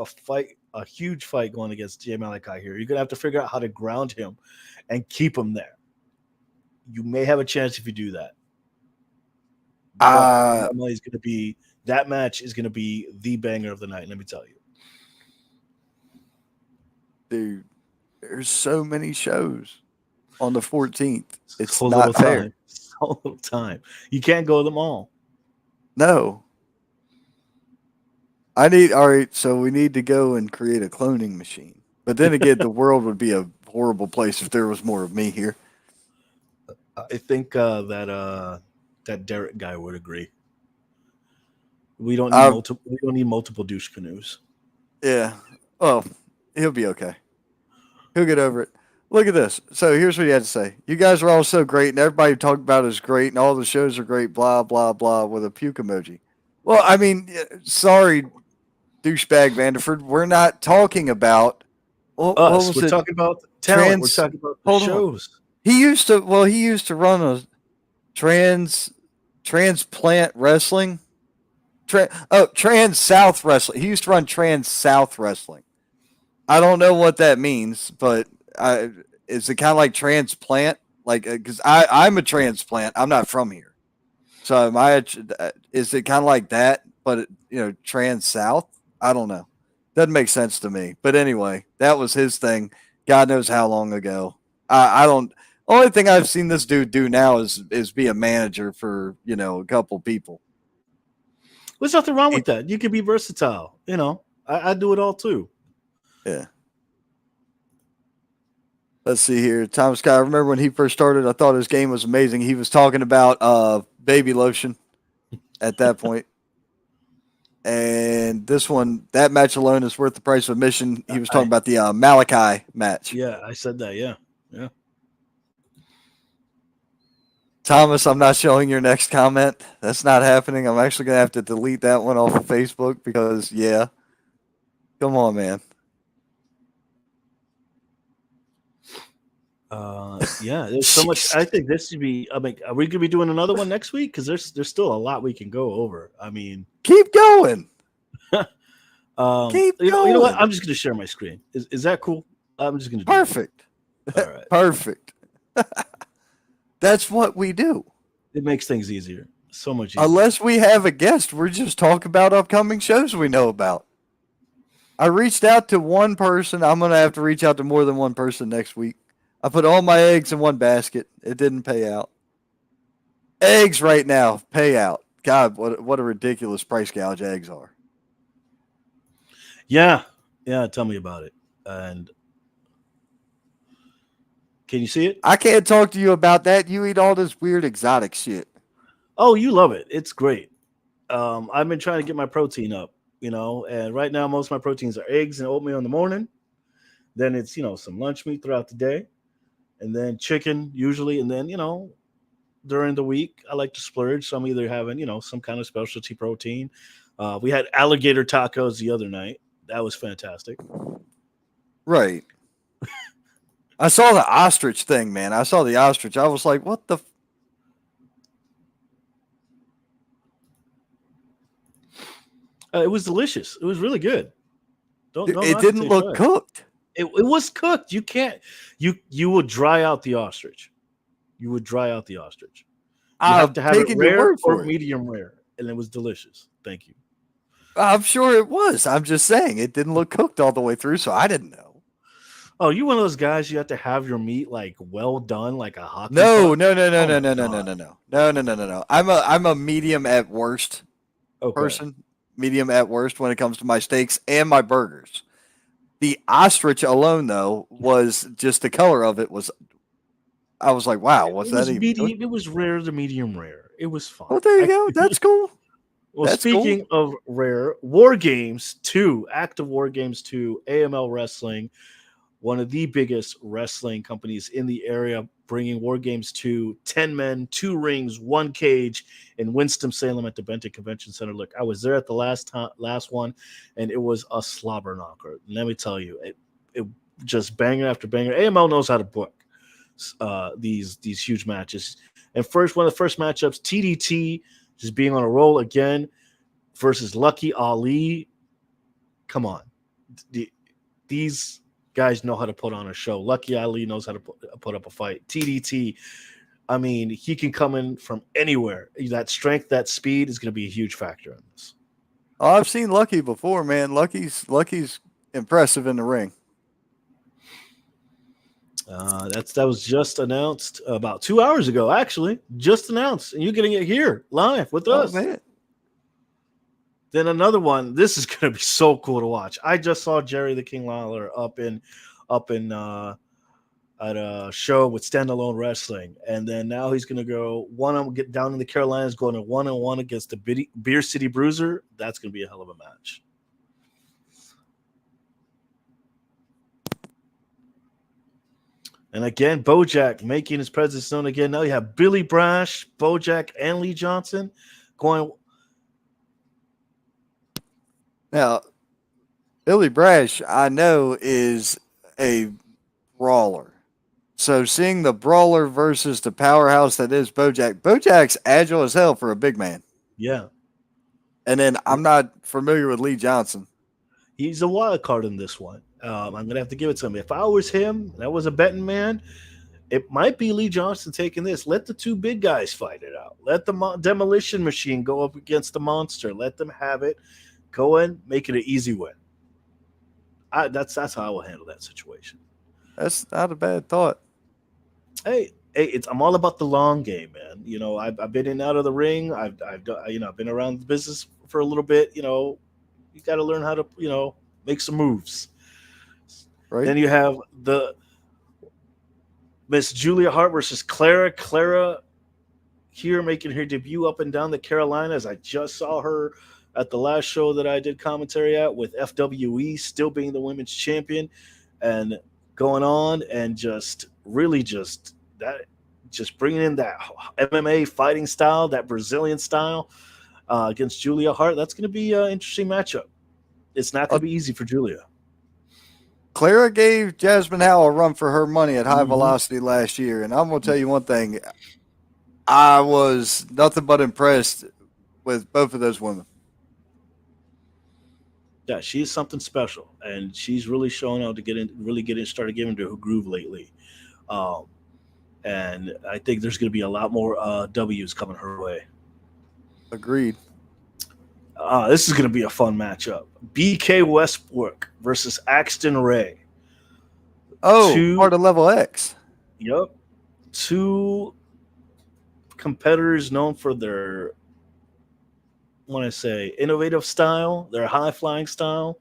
a huge fight going against Jay Malachi here. You're gonna have to figure out how to ground him and keep him there. You may have a chance if you do that. That match is gonna be the banger of the night. Let me tell you. Dude, there's so many shows on the 14th. It's so not fair. So little time. You can't go to them all. No. All right, so we need to go and create a cloning machine. But then again, the world would be a horrible place if there was more of me here. I think that Derek guy would agree. We don't need multiple douche canoes. Yeah. Well, he'll be okay. He'll get over it. Look at this. So here's what he had to say. You guys are all so great, and everybody talked about is great, and all the shows are great, blah, blah, blah, with a puke emoji. Well, I mean, sorry, douchebag Vanderford. We're not talking about us. We're talking about talent. We're talking about the shows. He used to run a transplant wrestling. Trans South wrestling. He used to run Trans South wrestling. I don't know what that means, but is it kind of like transplant? Like, because I'm a transplant. I'm not from here. So is it kind of like that? But Trans South? I don't know. Doesn't make sense to me. But anyway, that was his thing. God knows how long ago. I don't. Only thing I've seen this dude do now is be a manager for a couple people. There's nothing wrong with that. You can be versatile. I do it all too. Yeah. Let's see here. Tom Scott, I remember when he first started, I thought his game was amazing. He was talking about baby lotion at that point. And this one, that match alone is worth the price of admission. He was talking about the Malachi match. Yeah, I said that. Yeah. Yeah. Thomas, I'm not showing your next comment. That's not happening. I'm actually going to have to delete that one off of Facebook because, yeah. Come on, man. Yeah, there's so much. I think this should be. I mean, are we gonna be doing another one next week? Because there's still a lot we can go over. I mean, keep going. Keep going. You know what? I'm just gonna share my screen. Is that cool? I'm just gonna do perfect. All right. Perfect. That's what we do. It makes things easier. So much easier. Unless we have a guest, we're just talking about upcoming shows we know about. I reached out to one person. I'm gonna have to reach out to more than one person next week. I put all my eggs in one basket. It didn't pay out. Eggs right now pay out. God, what a ridiculous price gouge eggs are. Yeah. Tell me about it. And can you see it? I can't talk to you about that. You eat all this weird exotic shit. Oh, you love it. It's great. I've been trying to get my protein up, and right now most of my proteins are eggs and oatmeal in the morning. Then it's, some lunch meat throughout the day. And then chicken usually, and then during the week I like to splurge. So I'm either having some kind of specialty protein. We had alligator tacos the other night. That was fantastic. Right. I saw the ostrich thing, man. I saw the ostrich. I was like, what the? It was delicious. It was really good. It didn't look cooked. It was cooked. You can't. You would dry out the ostrich. You would dry out the ostrich. You have to have it rare or medium rare, and it was delicious. Thank you. I'm sure it was. I'm just saying it didn't look cooked all the way through, so I didn't know. Oh, you one of those guys? You have to have your meat like well done, like a hot. No. I'm a medium at worst person. Medium at worst when it comes to my steaks and my burgers. The ostrich alone, though, was just the color of it was. I was like, "Wow, what's that even?" Medium, it was rare to medium rare. It was fine. Oh, there you go. That's cool. Well, that's speaking of rare, War Games 2, Active War Games 2, AML Wrestling, one of the biggest wrestling companies in the area, bringing War Games 2, 10 men, 2 rings, 1 cage in Winston-Salem at the Benton Convention Center. Look, I was there at the last one, and it was a slobber knocker. Let me tell you, it just banger after banger. AML knows how to book these huge matches. And one of the first matchups, TDT just being on a roll again versus Lucky Ali. Come on. These guys know how to put on a show. Lucky Ali knows how to put up a fight. TDT, I mean, he can come in from anywhere. That strength, that speed is going to be a huge factor in this. Oh, I've seen Lucky before, man. Lucky's impressive in the ring. That was just announced about 2 hours ago, actually. Just announced, and you're getting it here live with us. Man. Then another one. This is going to be so cool to watch. I just saw Jerry the King Lawler up in at a show with Standalone Wrestling, and then now he's going to get down in the Carolinas, going to 1-on-1 against the Beer City Bruiser. That's going to be a hell of a match. And again, Bojack making his presence known again. Now you have Billy Brash, Bojack, and Lee Johnson going. Now, Billy Brash, I know, is a brawler. So seeing the brawler versus the powerhouse that is Bojack. Bojack's agile as hell for a big man. Yeah. And then I'm not familiar with Lee Johnson. He's a wild card in this one. I'm going to have to give it to him. If I was him, that was a betting man, it might be Lee Johnson taking this. Let the 2 big guys fight it out. Let the Demolition Machine go up against the Monster. Let them have it. Go in, make it an easy win. That's how I will handle that situation. That's not a bad thought. Hey, I'm all about the long game, man. I've been in and out of the ring. I've been around the business for a little bit. You got to learn how to make some moves. Right. Then you have Miss Julia Hart versus Clara. Clara here making her debut up and down the Carolinas. I just saw her at the last show that I did commentary at with FWE, still being the women's champion and going on and just really just that just bringing in that MMA fighting style, that Brazilian style against Julia Hart. That's going to be an interesting matchup. It's not going Uh, to be easy for Julia. Clara gave Jasmine Howe a run for her money at High Hmm. Velocity last year, and I'm going to tell you one thing: I was nothing but impressed with both of those women. Yeah, she's something special, and she's really showing out to started getting into her groove lately. Um, and I think there's going to be a lot more W's coming her way. Agreed. This is going to be a fun matchup. BK Westbrook versus Axton Ray. Oh, Two, part of Level X. yep, two competitors known for their, I want to say, innovative style, their high flying style.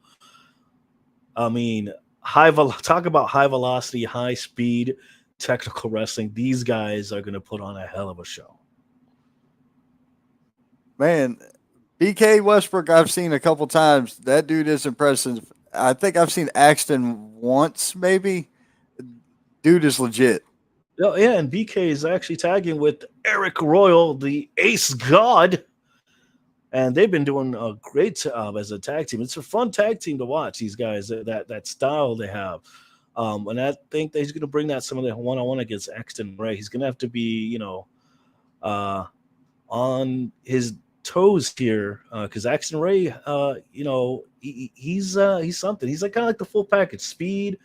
I mean, talk about high velocity, high speed, technical wrestling. These guys are going to put on a hell of a show. Man, BK Westbrook, I've seen a couple times. That dude is impressive. I think I've seen Axton once, maybe. Dude is legit. Oh, yeah, and BK is actually tagging with Eric Royal, the Ace God, and they've been doing a great job as a tag team. It's a fun tag team to watch. These guys, that style they have, and I think that he's going to bring that some of the one-on-one against Axton Ray. He's going to have to be, uh, on his toes here because Axton Ray, he's something. He's like kind of like the full package: speed.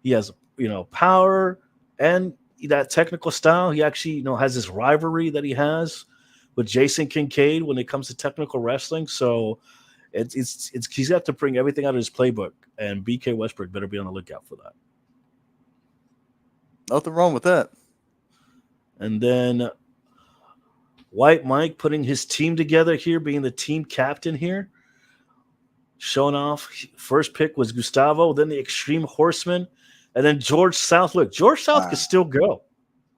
He has power and that technical style. He actually has this rivalry that he has with Jason Kincaid when it comes to technical wrestling. So it's he's got to bring everything out of his playbook, and BK Westbrook better be on the lookout for that. Nothing wrong with that. And then White Mike putting his team together here, being the team captain here, showing off. First pick was Gustavo, then the Extreme Horseman, and then George South. Look, George South can still go.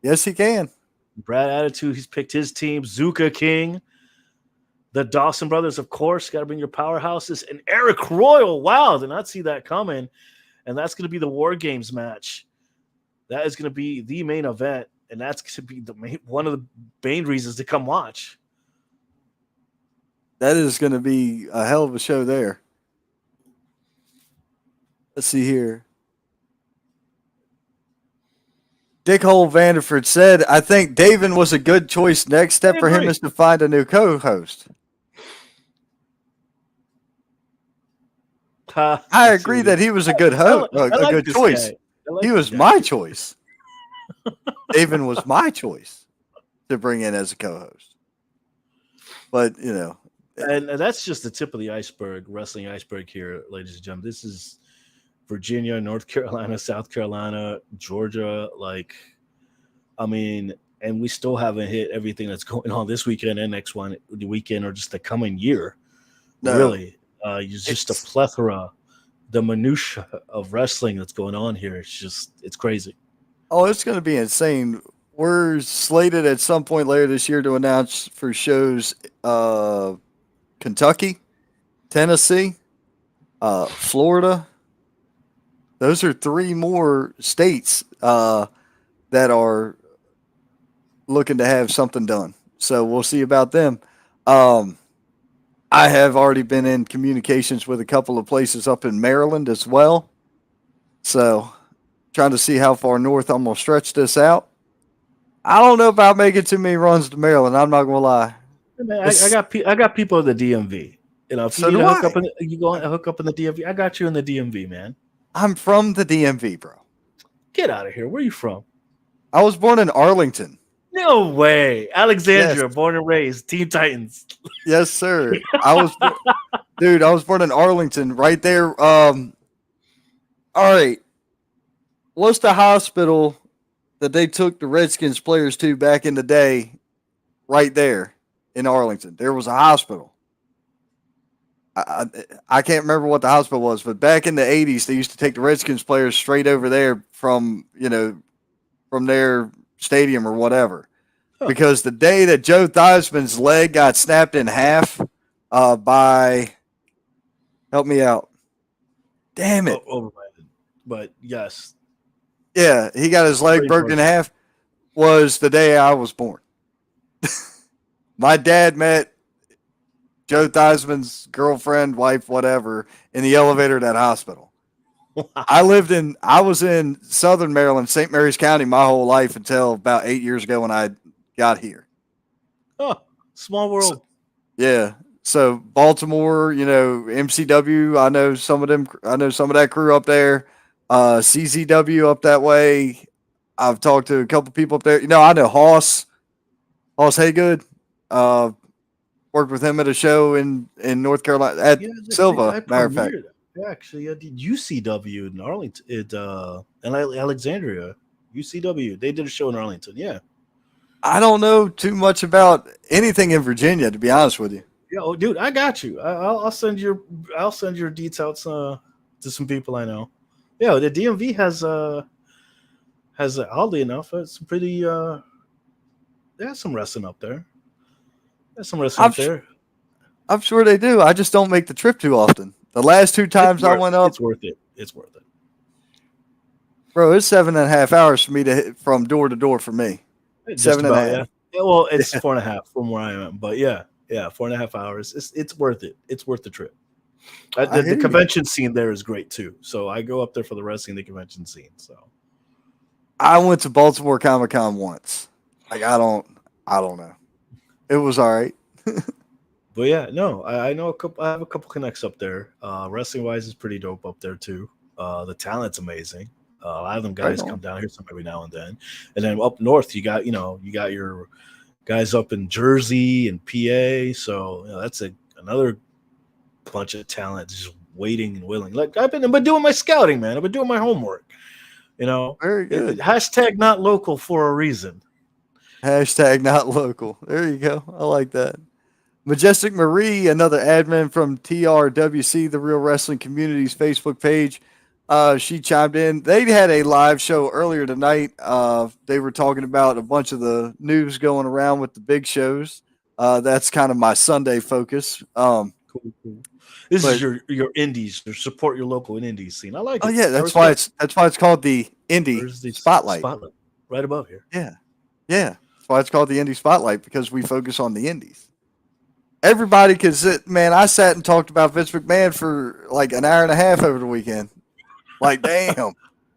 Yes, he can. Brad Attitude, he's picked his team. Zuka King, the Dawson brothers, of course. Got to bring your powerhouses. And Eric Royal. Wow, did not see that coming. And that's going to be the War Games match. That is going to be the main event. And that's going to be one of the main reasons to come watch. That is going to be a hell of a show there. Let's see here. Dick Hole Vanderford said, I think David was a good choice. Next step for him is to find a new co-host. I agree that he was a good host, a good choice. He was my choice. David was my choice to bring in as a co-host. But, And that's just the tip of the iceberg, wrestling iceberg here, ladies and gentlemen. This is Virginia, North Carolina, South Carolina, Georgia. And we still haven't hit everything that's going on this weekend and next the weekend or just the coming year. No. Really. It's just a plethora, the minutia of wrestling that's going on here. It's crazy. Oh, it's going to be insane. We're slated at some point later this year to announce for shows Kentucky, Tennessee, Florida. Those are three more states that are looking to have something done. So we'll see about them. I have already been in communications with a couple of places up in Maryland as well. So trying to see how far north I'm going to stretch this out. I don't know about making too many runs to Maryland. I'm not going to lie. Man, I got people in the DMV. If you need to hook up you go and hook up in the DMV. I got you in the DMV, man. I'm from the DMV, bro. Get out of here. Where are you from? I was born in Arlington. No way. Alexandria, yes. Born and raised. Teen Titans. Yes, sir. I was born in Arlington, right there. All right. What's the hospital that they took the Redskins players to back in the day? Right there in Arlington. There was a hospital. I can't remember what the hospital was, but back in the 80s, they used to take the Redskins players straight over there from, from their stadium or whatever. Huh. Because the day that Joe Theismann's leg got snapped in half by, help me out. Damn it. Overrated. But yes. Yeah, he got his leg broken in half, was the day I was born. My dad met Joe Theismann's girlfriend, wife, whatever, in the elevator at that hospital. I was in Southern Maryland, St. Mary's County, my whole life until about 8 years ago when I got here. Oh, small world. Yeah. So Baltimore, MCW, I know some of them. I know some of that crew up there. CZW up that way. I've talked to a couple people up there. I know Hoss Haygood. Worked with him at a show in North Carolina at Silva. Matter of fact, actually, I did UCW in Arlington, in Alexandria. UCW, they did a show in Arlington. Yeah. I don't know too much about anything in Virginia, to be honest with you. Yeah, oh, dude, I got you. I'll send your details to some people I know. Yeah, the DMV has oddly enough, it's pretty. There's some wrestling up there. There's some wrestling up there. I'm sure they do. I just don't make the trip too often. The last 2 times I went up, it's worth it. It's worth it, bro. It's 7.5 hours for me to hit from door to door for me. Just 7.5. Yeah, well, it's 4.5 from where I am, but yeah, 4.5 hours. It's worth it. It's worth the trip. The convention scene there is great too. So I go up there for the wrestling, the convention scene. So I went to Baltimore Comic-Con once. Like I don't know. It was all right. But yeah, no, I know I have a couple connects up there. Wrestling wise is pretty dope up there too. The talent's amazing. A lot of them guys come down here some every now and then. And then up north, you got your guys up in Jersey and PA. So that's another bunch of talent just waiting and willing. Like I've been doing my scouting, man. I've been doing my homework. Very good. Hashtag not local for a reason. Hashtag not local. There you go. I like that. Majestic Marie, another admin from TRWC, the Real Wrestling Community's Facebook page. She chimed in. They had a live show earlier tonight. They were talking about a bunch of the news going around with the big shows. That's kind of my Sunday focus. Cool. This is your indies, or support your local indies scene. I like it. Oh yeah, that's why it's called the Indie Spotlight. Right above here. Yeah. That's why it's called the Indie Spotlight, because we focus on the indies. Everybody can sit, man. I sat and talked about Vince McMahon for like an hour and a half over the weekend. Like, damn.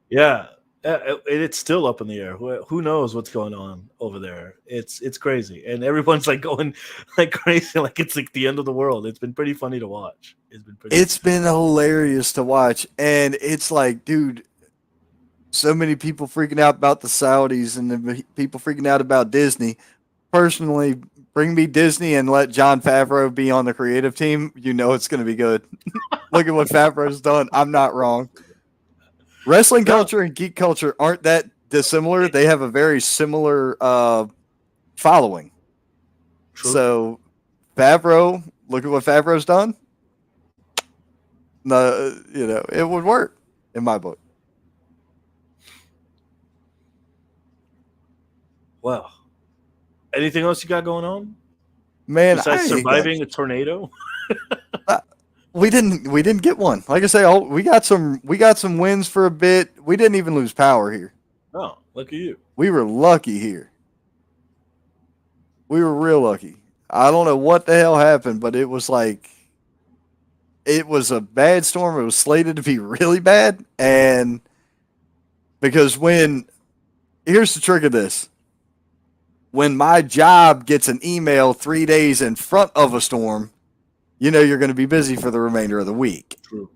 Yeah, it's still up in the air. Who knows what's going on over there? It's crazy, and everyone's like going like crazy, like it's like the end of the world. It's been pretty funny to watch. It's been hilarious to watch, and it's like, dude, so many people freaking out about the Saudis and the people freaking out about Disney. Personally, bring me Disney and let Jon Favreau be on the creative team. It's going to be good. Look at what Favreau's done. I'm not wrong. Wrestling culture and geek culture aren't that dissimilar. They have a very similar following. True. So Favreau, look at what Favreau's done. No, it would work in my book. Wow. Anything else you got going on? Man, besides surviving a tornado? We didn't get one. Like I say, we got some wins for a bit. We didn't even lose power here. Oh, look at you. We were lucky here. We were real lucky. I don't know what the hell happened, but it was like it was a bad storm. It was slated to be really bad, and because here's the trick of this. When my job gets an email 3 days in front of a storm, you're going to be busy for the remainder of the week. True.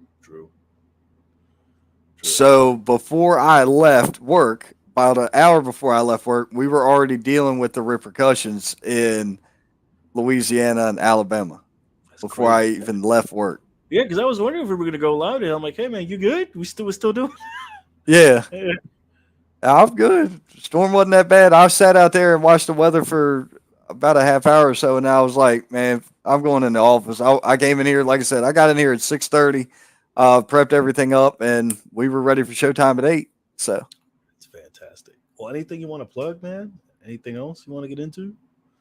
So before I left work, about an hour before I left work, we were already dealing with the repercussions in Louisiana and Alabama before I even left work. Yeah, because I was wondering if we were going to go live. And I'm like, hey, man, you good? We're still doing Yeah. I'm good. Storm wasn't that bad. I sat out there and watched the weather for about a half hour or so, and I was like, man, I'm going in the office. I came in here, like I said, I got in here at 6:30, prepped everything up, and we were ready for showtime at 8. So it's fantastic. Well, anything you want to plug, man? Anything else you want to get into?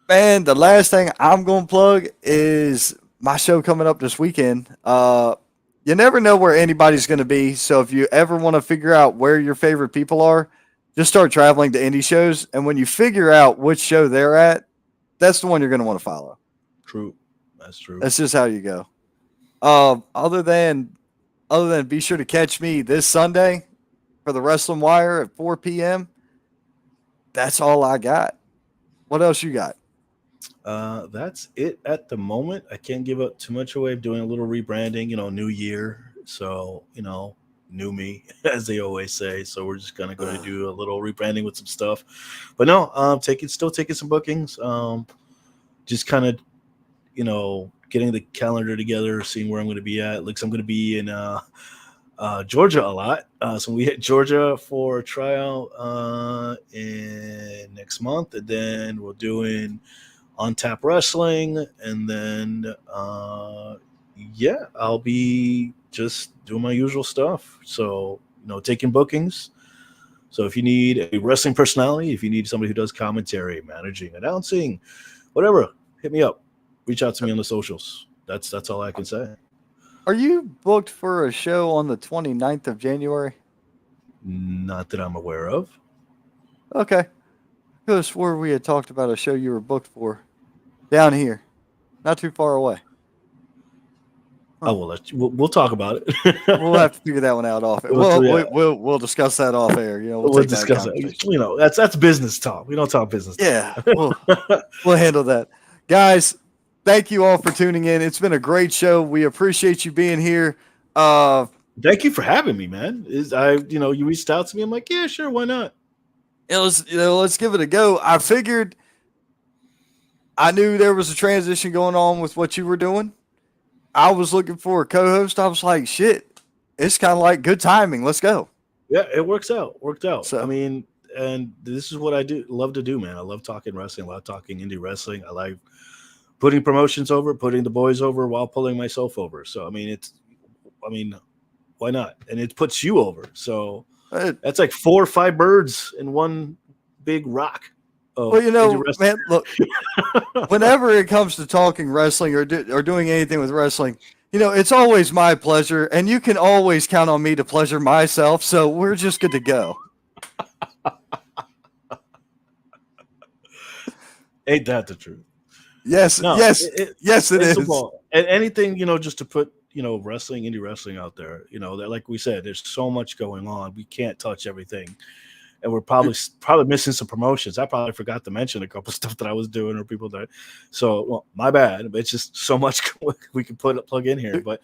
Man, the last thing I'm going to plug is my show coming up this weekend. You never know where anybody's going to be. So if you ever want to figure out where your favorite people are, just start traveling to indie shows. And when you figure out which show they're at, that's the one you're going to want to follow. True. That's true. That's just how you go. Other than be sure to catch me this Sunday for the Wrestling Wire at 4 p.m. That's all I got. What else you got? That's it at the moment. I can't give up too much away. I'm doing a little rebranding, new year. So, new me, as they always say. So we're just going to do a little rebranding with some stuff. But no, still taking some bookings. Just kind of, getting the calendar together, seeing where I'm going to be at. Looks I'm going to be in Georgia a lot. So we hit Georgia for a tryout in next month. And then we're doing On Tap Wrestling, and then I'll be just doing my usual stuff. So taking bookings. So if you need a wrestling personality, if you need somebody who does commentary, managing, announcing, whatever, hit me up. Reach out to me on the socials. That's all I can say. Are you booked for a show on the 29th of January? Not that I'm aware of. Okay. I could have swore we had talked about a show you were booked for down here, not too far away. Huh. We'll talk about it. We'll have to figure that one out off air. We'll discuss that off air. We'll discuss it. That's business talk. We don't talk business. Yeah, we'll handle that, guys. Thank you all for tuning in. It's been a great show. We appreciate you being here. Thank you for having me, man. You reached out to me. I'm like, yeah, sure, why not? Let's give it a go. I knew there was a transition going on with what you were doing. I was looking for a co-host. I was like, shit, it's kind of like good timing. Let's go. Yeah, it worked out. So, I mean, and this is what I love to do, man. I love talking wrestling. I love talking indie wrestling. I like putting promotions over, putting the boys over while pulling myself over. So, I mean, why not? And it puts you over. So that's like 4 or 5 birds in one big rock. Well, man, look, whenever it comes to talking wrestling or doing anything with wrestling, it's always my pleasure, and you can always count on me to pleasure myself. So we're just good to go. Ain't that the truth? Yes, no, yes, it is. And anything, just to put, wrestling, indie wrestling out there, that, like we said, there's so much going on. We can't touch everything. And we're probably missing some promotions. I probably forgot to mention a couple of stuff that I was doing or people that. So, well, my bad. But it's just so much we can plug in here. But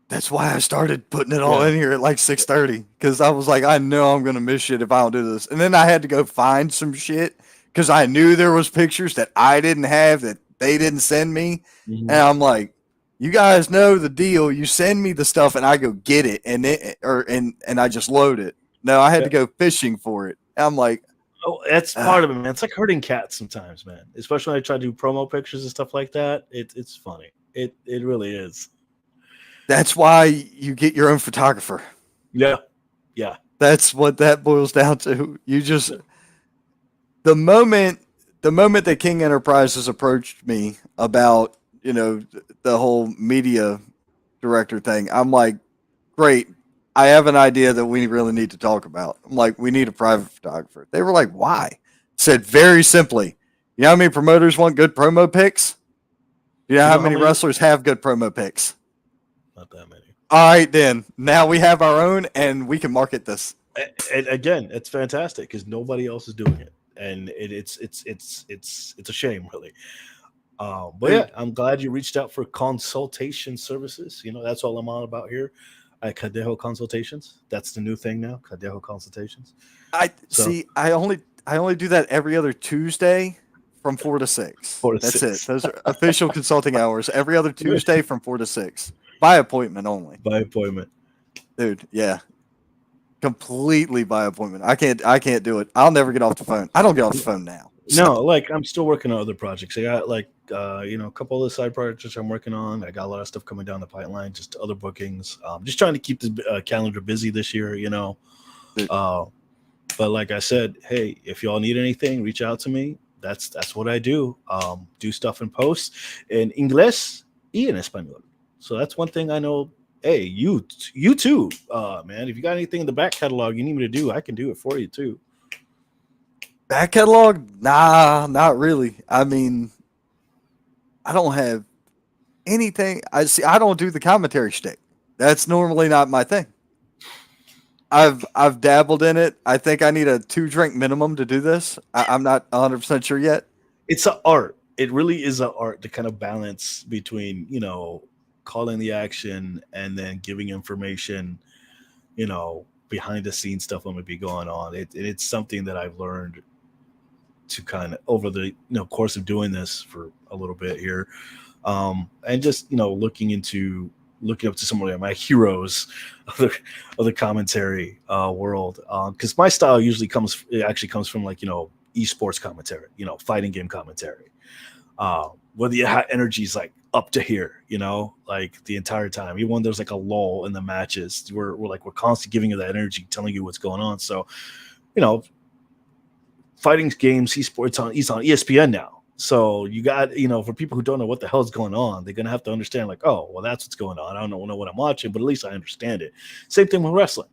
that's why I started putting it all in here at like 6:30, because I was like, I know I'm gonna miss shit if I don't do this. And then I had to go find some shit because I knew there was pictures that I didn't have that they didn't send me, and I'm like, you guys know the deal. You send me the stuff and I go get it, and I just load it. No, I had to go fishing for it. I'm like, oh, that's part of it, man. It's like herding cats sometimes, man. Especially when I try to do promo pictures and stuff like that. It's funny. It really is. That's why you get your own photographer. Yeah. That's what that boils down to. You just the moment that King Enterprises approached me about the whole media director thing, I'm like, great. I have an idea that we really need to talk about. I'm like, we need a private photographer. They were like, why? Said very simply, you know how many promoters want good promo pics? You know how many wrestlers have good promo pics? Not that many. All right, then. Now we have our own, and we can market this. And again, it's fantastic because nobody else is doing it, and it's a shame, really. But yeah, I'm glad you reached out for consultation services. That's all I'm on about here. Cadejo Consultations. That's the new thing now. Cadejo Consultations. I only do that every other Tuesday from 4 to 6. That's it. Those are official consulting hours. Every other Tuesday from 4 to 6. By appointment only. By appointment. Dude, yeah. Completely by appointment. I can't do it. I'll never get off the phone. I don't get off the phone now. No, like I'm still working on other projects. I got a couple of the side projects I'm working on. I got a lot of stuff coming down the pipeline, just other bookings. Just trying to keep the calendar busy this year, But like I said, hey, if y'all need anything, reach out to me. That's what I do. Do stuff in post in English y en español. So that's one thing I know. Hey, you too, man. If you got anything in the back catalog you need me to do, I can do it for you too. Back catalog? Nah, not really. I mean, I don't have anything. I don't do the commentary shtick. That's normally not my thing. I've dabbled in it. I think I need a 2-drink minimum to do this. I'm not 100% sure yet. It's an art. It really is an art to kind of balance between, calling the action and then giving information, behind the scenes stuff that might be going on. It's something that I've learned to kind of over the course of doing this for a little bit here, and just looking up to some of my heroes of the commentary world, because my style usually comes from like esports commentary, fighting game commentary, where the energy is like up to here, like the entire time, even when there's like a lull in the matches, we're constantly giving you that energy, telling you what's going on. So fighting games, esports he's on ESPN now. So you got, for people who don't know what the hell is going on, they're going to have to understand like, oh, well, that's what's going on. I don't know what I'm watching, but at least I understand it. Same thing with wrestling.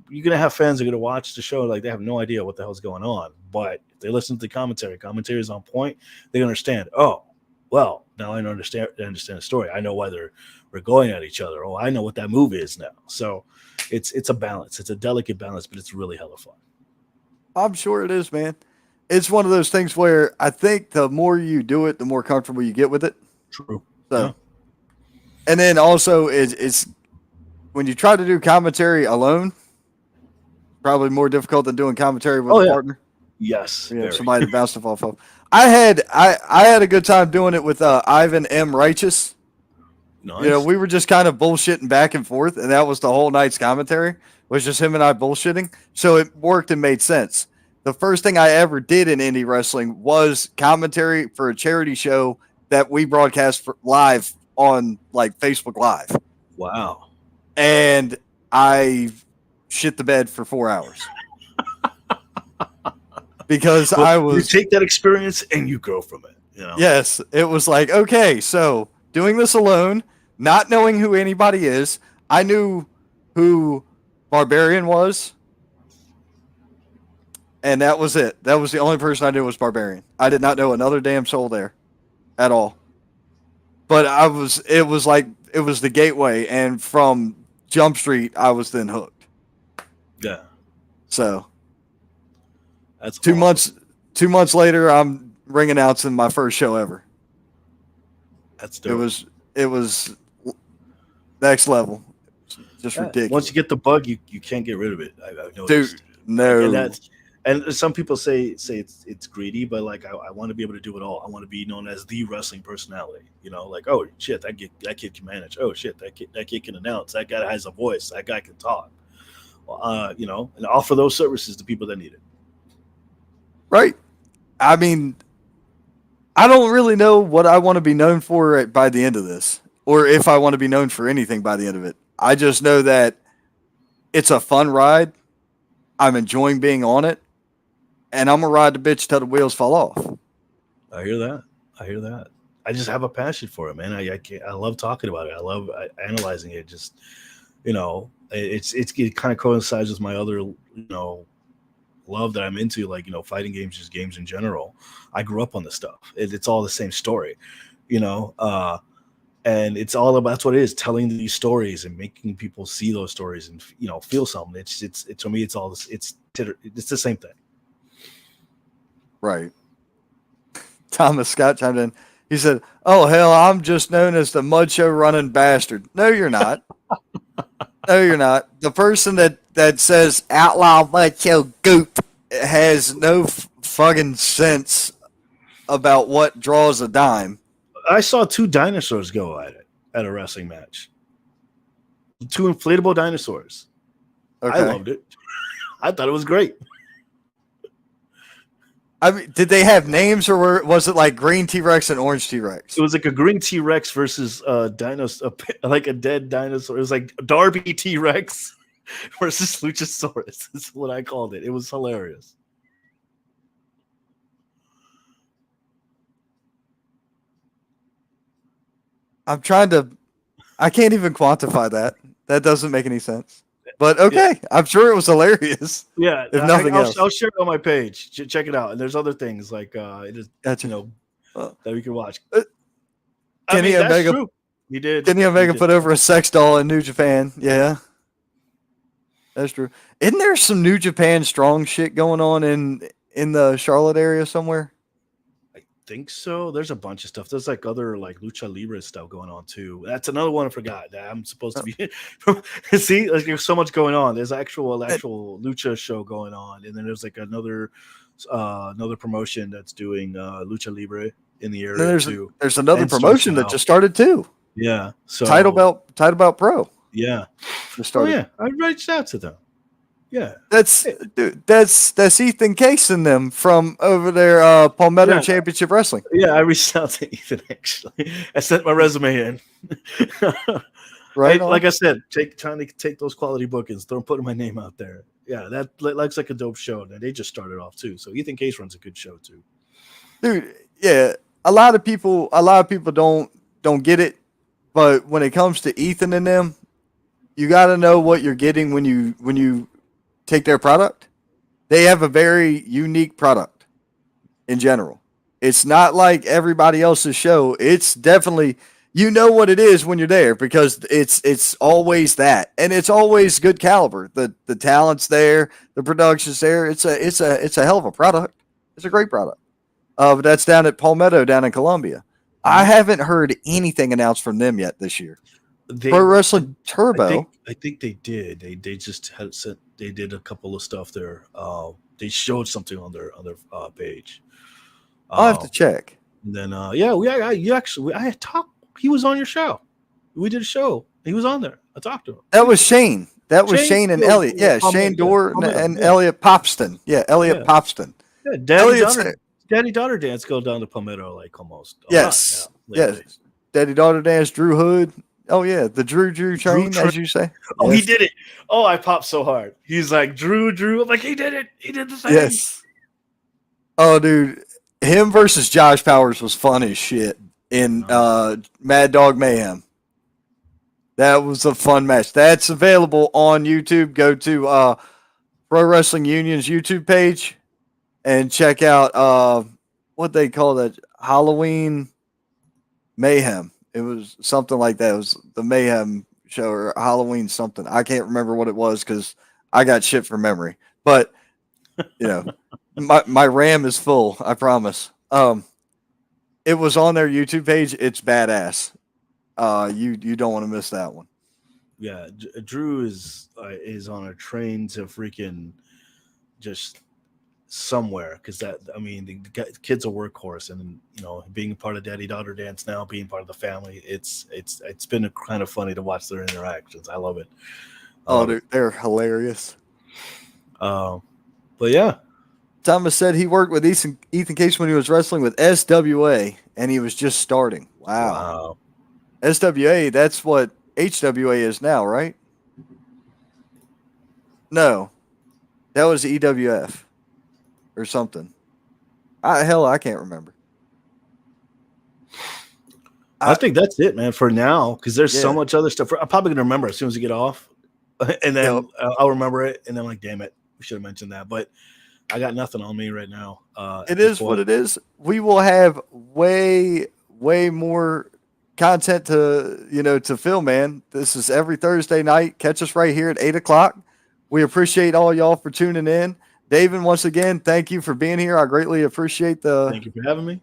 You're going to have fans that are going to watch the show like they have no idea what the hell's going on. But if they listen to the commentary is on point, they understand, oh, well, now I understand the story. I know why we're going at each other. Oh, I know what that move is now. So it's a balance. It's a delicate balance, but it's really hella fun. I'm sure it is, man. It's one of those things where I think the more you do it, the more comfortable you get with it. True. So, yeah. And then also it's when you try to do commentary alone, probably more difficult than doing commentary with a partner. Yes. Somebody to bounce stuff off of. I had a good time doing it with Ivan M. Righteous. Nice. We were just kind of bullshitting back and forth, and that was the whole night's commentary, was just him and I bullshitting. So it worked and made sense. The first thing I ever did in indie wrestling was commentary for a charity show that we broadcast live on like Facebook Live. Wow. And I shit the bed for 4 hours. Because you take that experience and you grow from it. Yes. It was like, okay, so doing this alone, not knowing who anybody is. I knew who Barbarian was. And that was it. That was the only person I knew was Barbarian. I did not know another damn soul there at all. But it was the gateway. And from Jump Street, I was then hooked. Yeah. So that's 2 months. 2 months later, I'm ring announcing my first show ever. That's dope. It was next level. Just ridiculous. Once you get the bug, you can't get rid of it. I've noticed. Dude, no. And some people say it's greedy, but like I want to be able to do it all. I want to be known as the wrestling personality. Like, oh shit, that kid can manage. Oh shit, that kid can announce. That guy has a voice. That guy can talk. And offer those services to people that need it. Right. I mean, I don't really know what I want to be known for by the end of this, or if I want to be known for anything by the end of it. I just know that it's a fun ride. I'm enjoying being on it. And I'm going to ride the bitch till the wheels fall off. I hear that. I just have a passion for it, man. I love talking about it. I love analyzing it. Just, it kind of coincides with my other, love that I'm into, like, fighting games, just games in general. I grew up on this stuff. It's all the same story, and it's all about, that's what it is, telling these stories and making people see those stories and, feel something. It's to me, it's all this, it's the same thing. Right. Thomas Scott chimed in. He said, "Oh hell, I'm just known as the mud show running bastard." No, you're not. No, you're not. The person that says outlaw mud show goop has no fucking sense about what draws a dime. I saw 2 dinosaurs go at it at a wrestling match. 2 inflatable dinosaurs. Okay. I loved it. I thought it was great. I mean, did they have names, or was it like green T-Rex and orange T-Rex? It was like a green T-Rex versus dinosaur, like a dead dinosaur. It was like Darby T-Rex versus Luchasaurus. That's what I called it. It was hilarious. I can't even quantify that. That doesn't make any sense. But okay, yeah. I'm sure it was hilarious. Yeah, if nothing else, I'll share it on my page. Check it out. And there's other things like it is, gotcha. that we can watch. Kenny Omega, true. He did. Kenny Omega put over a sex doll in New Japan. Yeah, that's true. Isn't there some New Japan strong shit going on in the Charlotte area somewhere? Think so. There's a bunch of stuff. There's like other like lucha libre stuff going on too. That's another one I forgot that I'm supposed to be. See, like, there's so much going on. There's actual lucha show going on, and then there's like another promotion that's doing lucha libre in the area too. There's another promotion that just started too. Yeah. So Title Belt Pro. Yeah. Just started. Oh yeah, I reached out to them. Yeah, that's Ethan Case and them from over there, Palmetto Championship Wrestling. Yeah, I reached out to Ethan actually. I sent my resume in. Right, like I said, trying to take those quality bookings, putting my name out there. Yeah, that looks like a dope show. And they just started off too, so Ethan Case runs a good show too. Dude, yeah, a lot of people don't get it, but when it comes to Ethan and them, you got to know what you're getting when you take their product. They have a very unique product in general. It's not like everybody else's show. It's definitely, you know what it is when you're there because it's always that, and it's always good caliber. The talent's there, the production's there. It's a hell of a product. It's a great product. But that's down at Palmetto down in Columbia. I haven't heard anything announced from them yet this year. Pro Wrestling Turbo. I think they did. They just had sent. They did a couple of stuff there. They showed something on their page. I'll have to check. And then I had talked. He was on your show. We did a show. He was on there. I talked to him. That was Shane. That was Shane and Elliot. Yeah, Shane Dorr and Elliot Popston. Yeah, Elliot Popston. Yeah, Daddy daughter dance go down to Palmetto like almost. Yes. Yes. Daddy daughter dance. Drew Hood. Oh yeah, the Drew train, as you say. Oh, yes. He did it. Oh, I popped so hard. He's like Drew. I'm like, he did it. He did the thing. Yes. Oh, dude, him versus Josh Powers was fun as shit in Mad Dog Mayhem. That was a fun match. That's available on YouTube. Go to Pro Wrestling Union's YouTube page and check out what they call that, Halloween Mayhem. It was something like that. It was the Mayhem show or Halloween something. I can't remember what it was because I got shit for memory. But my RAM is full. I promise. It was on their YouTube page. It's badass. You don't want to miss that one. Yeah, Drew is on a train to freaking just somewhere because the kid's a workhorse, and being a part of Daddy daughter dance now, being part of the family, it's been kind of funny to watch their interactions. I love it. They're hilarious. But yeah, Thomas said he worked with Ethan Case when he was wrestling with SWA, and he was just starting. Wow. SWA, that's what HWA is now, right? No, that was EWF. Or something. I can't remember. I think that's it, man, for now, because there's so much other stuff. I'm probably going to remember as soon as we get off, and then I'll remember it, and then I'm like, damn it, we should have mentioned that. But I got nothing on me right now. It is what it is. We will have way more content to film, man. This is every Thursday night. Catch us right here at 8:00. We appreciate all y'all for tuning in. David, once again, thank you for being here. I greatly appreciate Thank you for having me.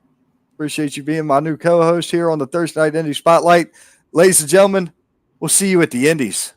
Appreciate you being my new co-host here on the Thursday Night Indie Spotlight. Ladies and gentlemen, we'll see you at the Indies.